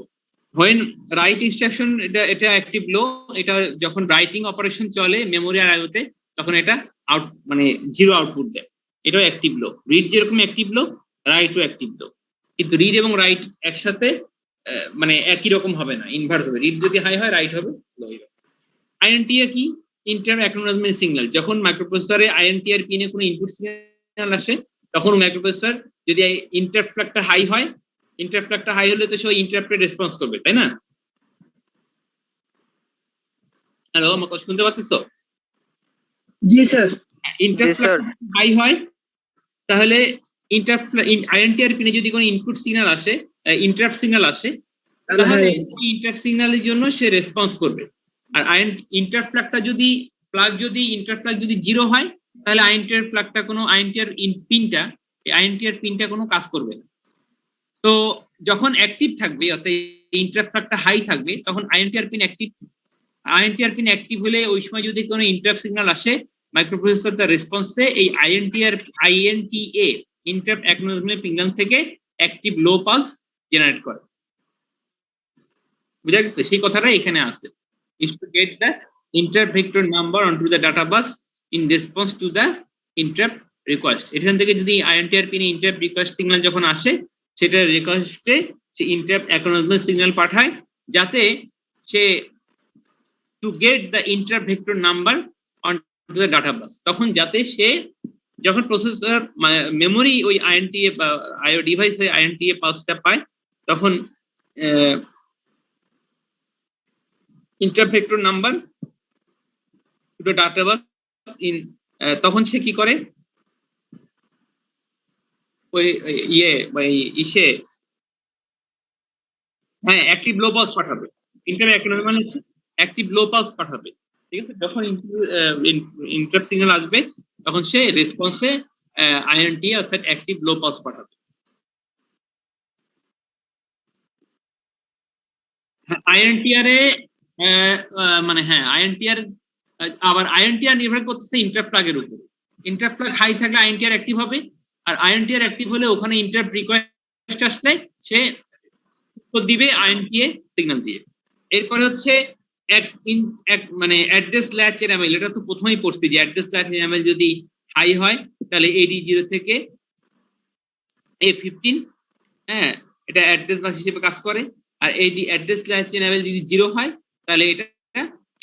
when রাইট ইনস্ট্রাকশন, এটা অ্যাক্টিভ লো, এটা যখন রাইটিং অপারেশন চলে মেমোরি আর আইওতে তখন এটা আউট মানে 0 আউটপুট দেয়, এটাও অ্যাক্টিভ লো। রিড যেরকম অ্যাক্টিভ লো, রাইটও অ্যাক্টিভ লো, কিন্তু রিড এবং রাইট একসাথে মানে একই রকম হবে না, ইনভার্স হবে। রিড যদি হাই হয় রাইট হবে লো হবে। আইএনটিএ কি? Interrupt acknowledgement signal. যখন মাইক্রোপ্রসেসরে আইএনটিআর পিনে কোনো ইনপুট সিগন্যাল আসে তখন মাইক্রোপ্রসেসর যদি ইন্টারাপ্ট ফ্ল্যাগটা হাই হয়, ইন্টারাপ্ট ফ্ল্যাগটা হাই হলে তো সে ইন্টারাপ্টে রেসপন্স করবে, তাই না? হ্যালো, আমার কথা শুনতে পাচ্ছিস? জি স্যার। ইন্টারাপ্ট ফ্ল্যাগ হাই হয় তাহলে আইএনটিআর পিনে যদি কোনো ইনপুট সিগন্যাল আসে, ইন্টারাপ্ট সিগন্যাল আসে, তাহলে ইন্টারাপ্ট সিগন্যালের জন্য সে রেসপন্স করবে। আর ইন্টারাপ্ট ফ্ল্যাগটা যদি ইন্টারাপ্ট ফ্ল্যাগ যদি 0 হয় তাহলে আইএনটিআর ফ্ল্যাগটা কোনো আইএনটিআর পিনটা কোনো কাজ করবে না। তো যখন অ্যাক্টিভ থাকবে অর্থাৎ ইন্টারাপ্ট ফ্ল্যাগটা হাই থাকবে তখন আইএনটিআর পিন অ্যাক্টিভ হলে ওই সময় যদি কোনো ইন্টারাপ্ট সিগন্যাল আসে মাইক্রোপ্রসেসর তার রেসপন্সে এই আইএনটিএ ইন্টারাপ্ট অ্যাকনলেজমেন্ট সিগন্যাল থেকে অ্যাক্টিভ লো পালস জেনারেট করে। বুঝা গেছে? সেই কথাটা এখানে আছে, is to get the interrupt vector number onto the data bus in response to the interrupt request. এখান থেকে যদি আইএনটিআর পিনে ইন্টারাপ্ট রিকোয়েস্ট সিগন্যাল যখন আসে সেটা রিকোয়েস্টে সে ইন্টারাপ্ট অ্যাকনলেজমেন্ট সিগন্যাল পাঠায় যাতে সে to get the inter vector number on to the data bus, তখন যাতে সে যখন প্রসেসর মেমোরি ওই আইএনটিএ বা আইও ডিভাইসে আইএনটিএ পালসটা পায়, তখন intervector number to the data bus in, তখন সে কি করে ওই ইসে হ্যাঁ অ্যাক্টিভ লো পালস পাঠাবে। ইন্টারঅ্যাক্টিভ মানে হচ্ছে অ্যাক্টিভ লো পালস পাঠাবে, ঠিক আছে? যখন ইন্টারাপ্ট সিগন্যাল আসবে তখন সে রেসপন্সে আইএনটি অর্থাৎ অ্যাক্টিভ লো পালস পাঠাবে। আইএনটিআর এ মানে হ্যাঁ আইএনটিআর, আবার আইএনটিআর নির্ভর করতেছে ইন্টারাপ্ট ফ্ল্যাগের উপর। ইন্টারাপ্ট ফ্ল্যাগ হাই থাকলে আইএনটিআর অ্যাক্টিভ হবে, আর আইএনটিআর অ্যাক্টিভ হলে ওখানে ইন্টারাপ্ট রিকোয়েস্ট আসলে সে উত্তর দিবে আইএনটিএ সিগন্যাল দিয়ে। এরপরে হচ্ছে মানে অ্যাড্রেস ল্যাচ এনামেল, এটা তো প্রথমেই পড়ছি যে অ্যাড্রেস ল্যাচ এনামেল যদি হাই হয় তাহলে AD0 থেকে A15, হ্যাঁ এটা অ্যাড্রেস বাস হিসেবে কাজ করে। আর অ্যাড্রেস ল্যাচ এনামেল যদি 0 হয় তাহলে এটা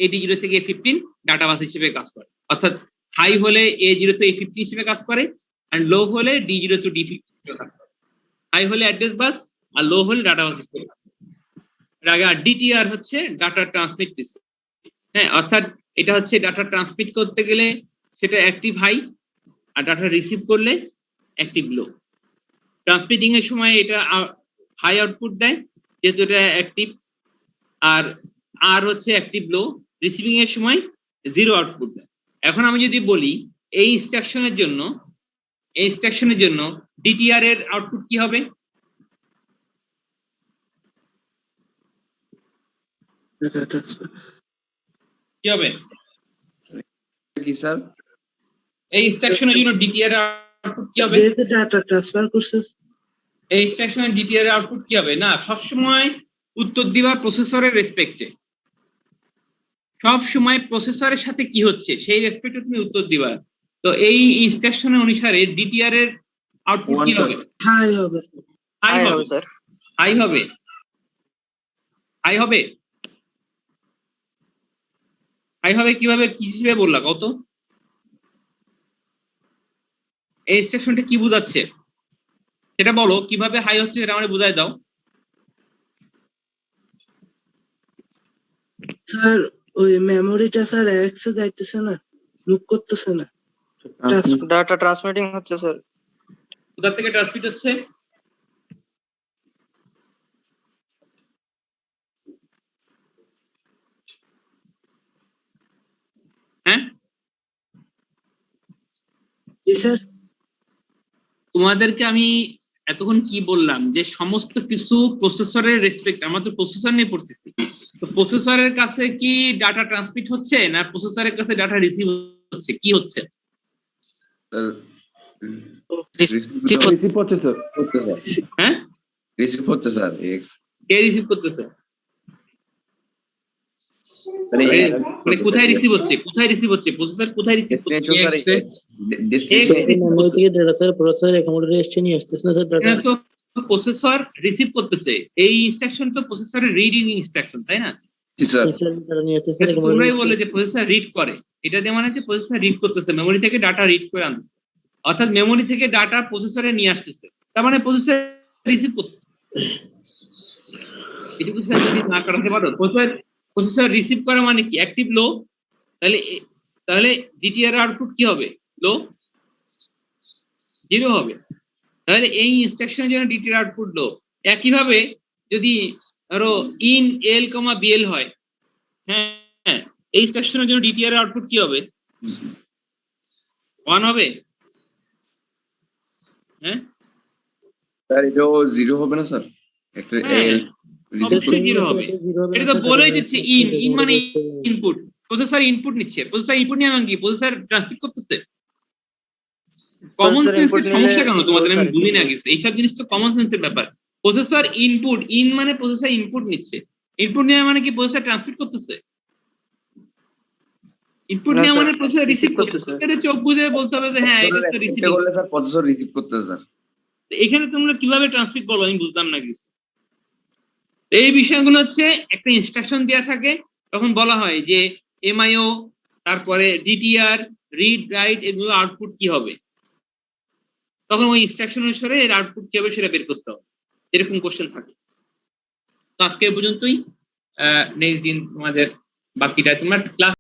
AD0 থেকে A15 ডাটা বাস হিসেবে কাজ করে। অর্থাৎ হাই হলে A0 to A15 হিসেবে কাজ করে, আর লো হলে D0 to D15 হিসেবে কাজ করে। হাই হলে অ্যাড্রেস বাস আর লো হলে ডাটা বাস হিসেবে কাজ করে। এর আগে আর DTR হচ্ছে ডাটা ট্রান্সমিট, হ্যাঁ অর্থাৎ এটা হচ্ছে ডাটা ট্রান্সমিট করতে গেলে সেটা অ্যাক্টিভ হাই, আর ডাটা রিসিভ করলে অ্যাক্টিভ লো। ট্রান্সমিটিং এর সময় এটা হাই আউটপুট দেয় যেহেতু এটা অ্যাক্টিভ, আর হচ্ছে অ্যাক্টিভ লো। রিসিভিং এর সময় 0 আউটপুট দেয়। এখন আমি যদি বলি এই ইনস্ট্রাকশনের জন্য DTR এর আউটপুট কি হবে? কি হবে কি স্যার? এই ইনস্ট্রাকশনের জন্য DTR এর আউটপুট কি হবে? যেহেতু ডাটা ট্রান্সফার করছে এই ইনস্ট্রাকশনের DTR এর আউটপুট কি হবে? না, সবসময় উত্তর দিবা প্রসেসরের রেসপেক্টে। সব সময় প্রসেসরের সাথে কি হচ্ছে সেই রেসপেক্টে তুমি উত্তর দিবা। তো এই ইনস্ট্রাকশনের অনুসারে DTR এর আউটপুট কি হবে? হাই হবে। হাই হবে স্যার। হাই হবে হাই হবে হাই হবে কিভাবে, কি হিসেবে বললা কত? এই ইনস্ট্রাকশনটা কি বোঝাচ্ছে সেটা বলো, কিভাবে হাই হচ্ছে সেটা আমাকে বুঝাই দাও। স্যার ওই মেমোরিটা স্যার এক্সে যাইতেছে না, মুভ করতেছে না। ডাটা ট্রান্সমিটিং হচ্ছে স্যার। কোথা থেকে ট্রান্সমিট হচ্ছে? হ্যাঁ জি স্যার। তোমাদেরকে আমি এতক্ষণ কি বললাম যে সমস্ত কিছু প্রসেসরের রেসপেক্ট, আমরা তো প্রসেসর নিয়ে পড়তেছি। তো প্রসেসরের কাছে কি ডাটা ট্রান্সমিট হচ্ছে না প্রসেসরের কাছে ডাটা রিসিভ হচ্ছে? কি হচ্ছে? রিসিভ করতে স্যার। হ্যাঁ রিসিভ করতে স্যার। কে রিসিভ করতেছে? মানে কোথায় রিসিভ হচ্ছে? কোথায় রিসিভ হচ্ছে? প্রসেসর কোথায় রিসিভ করছে? মেমোরি থেকে ডাটা স্যার প্রসেসর অ্যাকোমোডেটর এসে নিয়ে আসতেছে না স্যার ডাটা। তো প্রসেসর রিসিভ করতেছে, এই ইনস্ট্রাকশন তো প্রসেসরের রিডিং ইনস্ট্রাকশন, তাই না? জি স্যার। ডাটা নিয়ে আসতেছে তোমরাই বলে যে প্রসেসর রিড করে, এটা দিয়ে মানে হচ্ছে প্রসেসর রিড করতেছে, মেমোরি থেকে ডাটা রিড করে আনতেছে, অর্থাৎ মেমোরি থেকে ডাটা প্রসেসরে নিয়ে আসতেছে, তার মানে প্রসেসর রিসিভ করতেছে। এটুকু স্যার যদি না করাতে পারো, প্রসেসর রিসিভ করা মানে কি? অ্যাক্টিভ লো, তাহলে DTR আউটপুট কি হবে? লো, 0 হবে। তাহলে এই ইনস্ট্রাকশনের জন্য DTR আউটপুট লো। একইভাবে যদি ধরো ইন এল কমা বিএল হয়, হ্যাঁ এই ইনস্ট্রাকশনের জন্য DTR এর আউটপুট কি হবে? 1 হবে। হ্যাঁ স্যার এটাও 0 হবে না স্যার? একটা অবশ্যই 0 হবে। এটা তো বলেই দিচ্ছে ইন মানে ইনপুট, প্রসেসর ইনপুট নিচ্ছে। প্রসেসর ইনপুট নিয়ে কি প্রসেসর ট্রান্সমিট করতেছে? কমন সেন্সের সমস্যা কেন তোমাদের? আমি বুঝি না গেছে এইসব জিনিস তো কমন সেন্সের ব্যাপার। প্রসেসর ইনপুট, ইন মানে প্রসেসর ইনপুট নিচ্ছে, ইনপুট নেওয়া মানে কি প্রসেসর ট্রান্সমিট করতেছে? ইনপুট নেওয়া মানে প্রসেসর রিসিভ করতেছে। এটা চোখ বুঝে বলতে হবে যে হ্যাঁ এটা তো রিসিভ করলে স্যার প্রসেসর রিসিভ করতেছে স্যার। এখানে তোমরা কিভাবে ট্রান্সমিট করবে আমি বুঝলাম না কিছু। তো এই বিষয়গুলো হচ্ছে একটা ইনস্ট্রাকশন দেওয়া থাকে, তখন বলা হয় যে এমআইও, তারপরে ডিটিআর, রিড রাইট, এগুলো আউটপুট কি হবে, তখন ওই ইনস্ট্রাকশন অনুসারে এর আউটপুট কি হবে সেটা বের করতে হবে। এরকম কোশ্চেন থাকে। তো আজকে এ পর্যন্তই। নেক্সট দিন তোমাদের বাকিটা তোমরা ক্লাস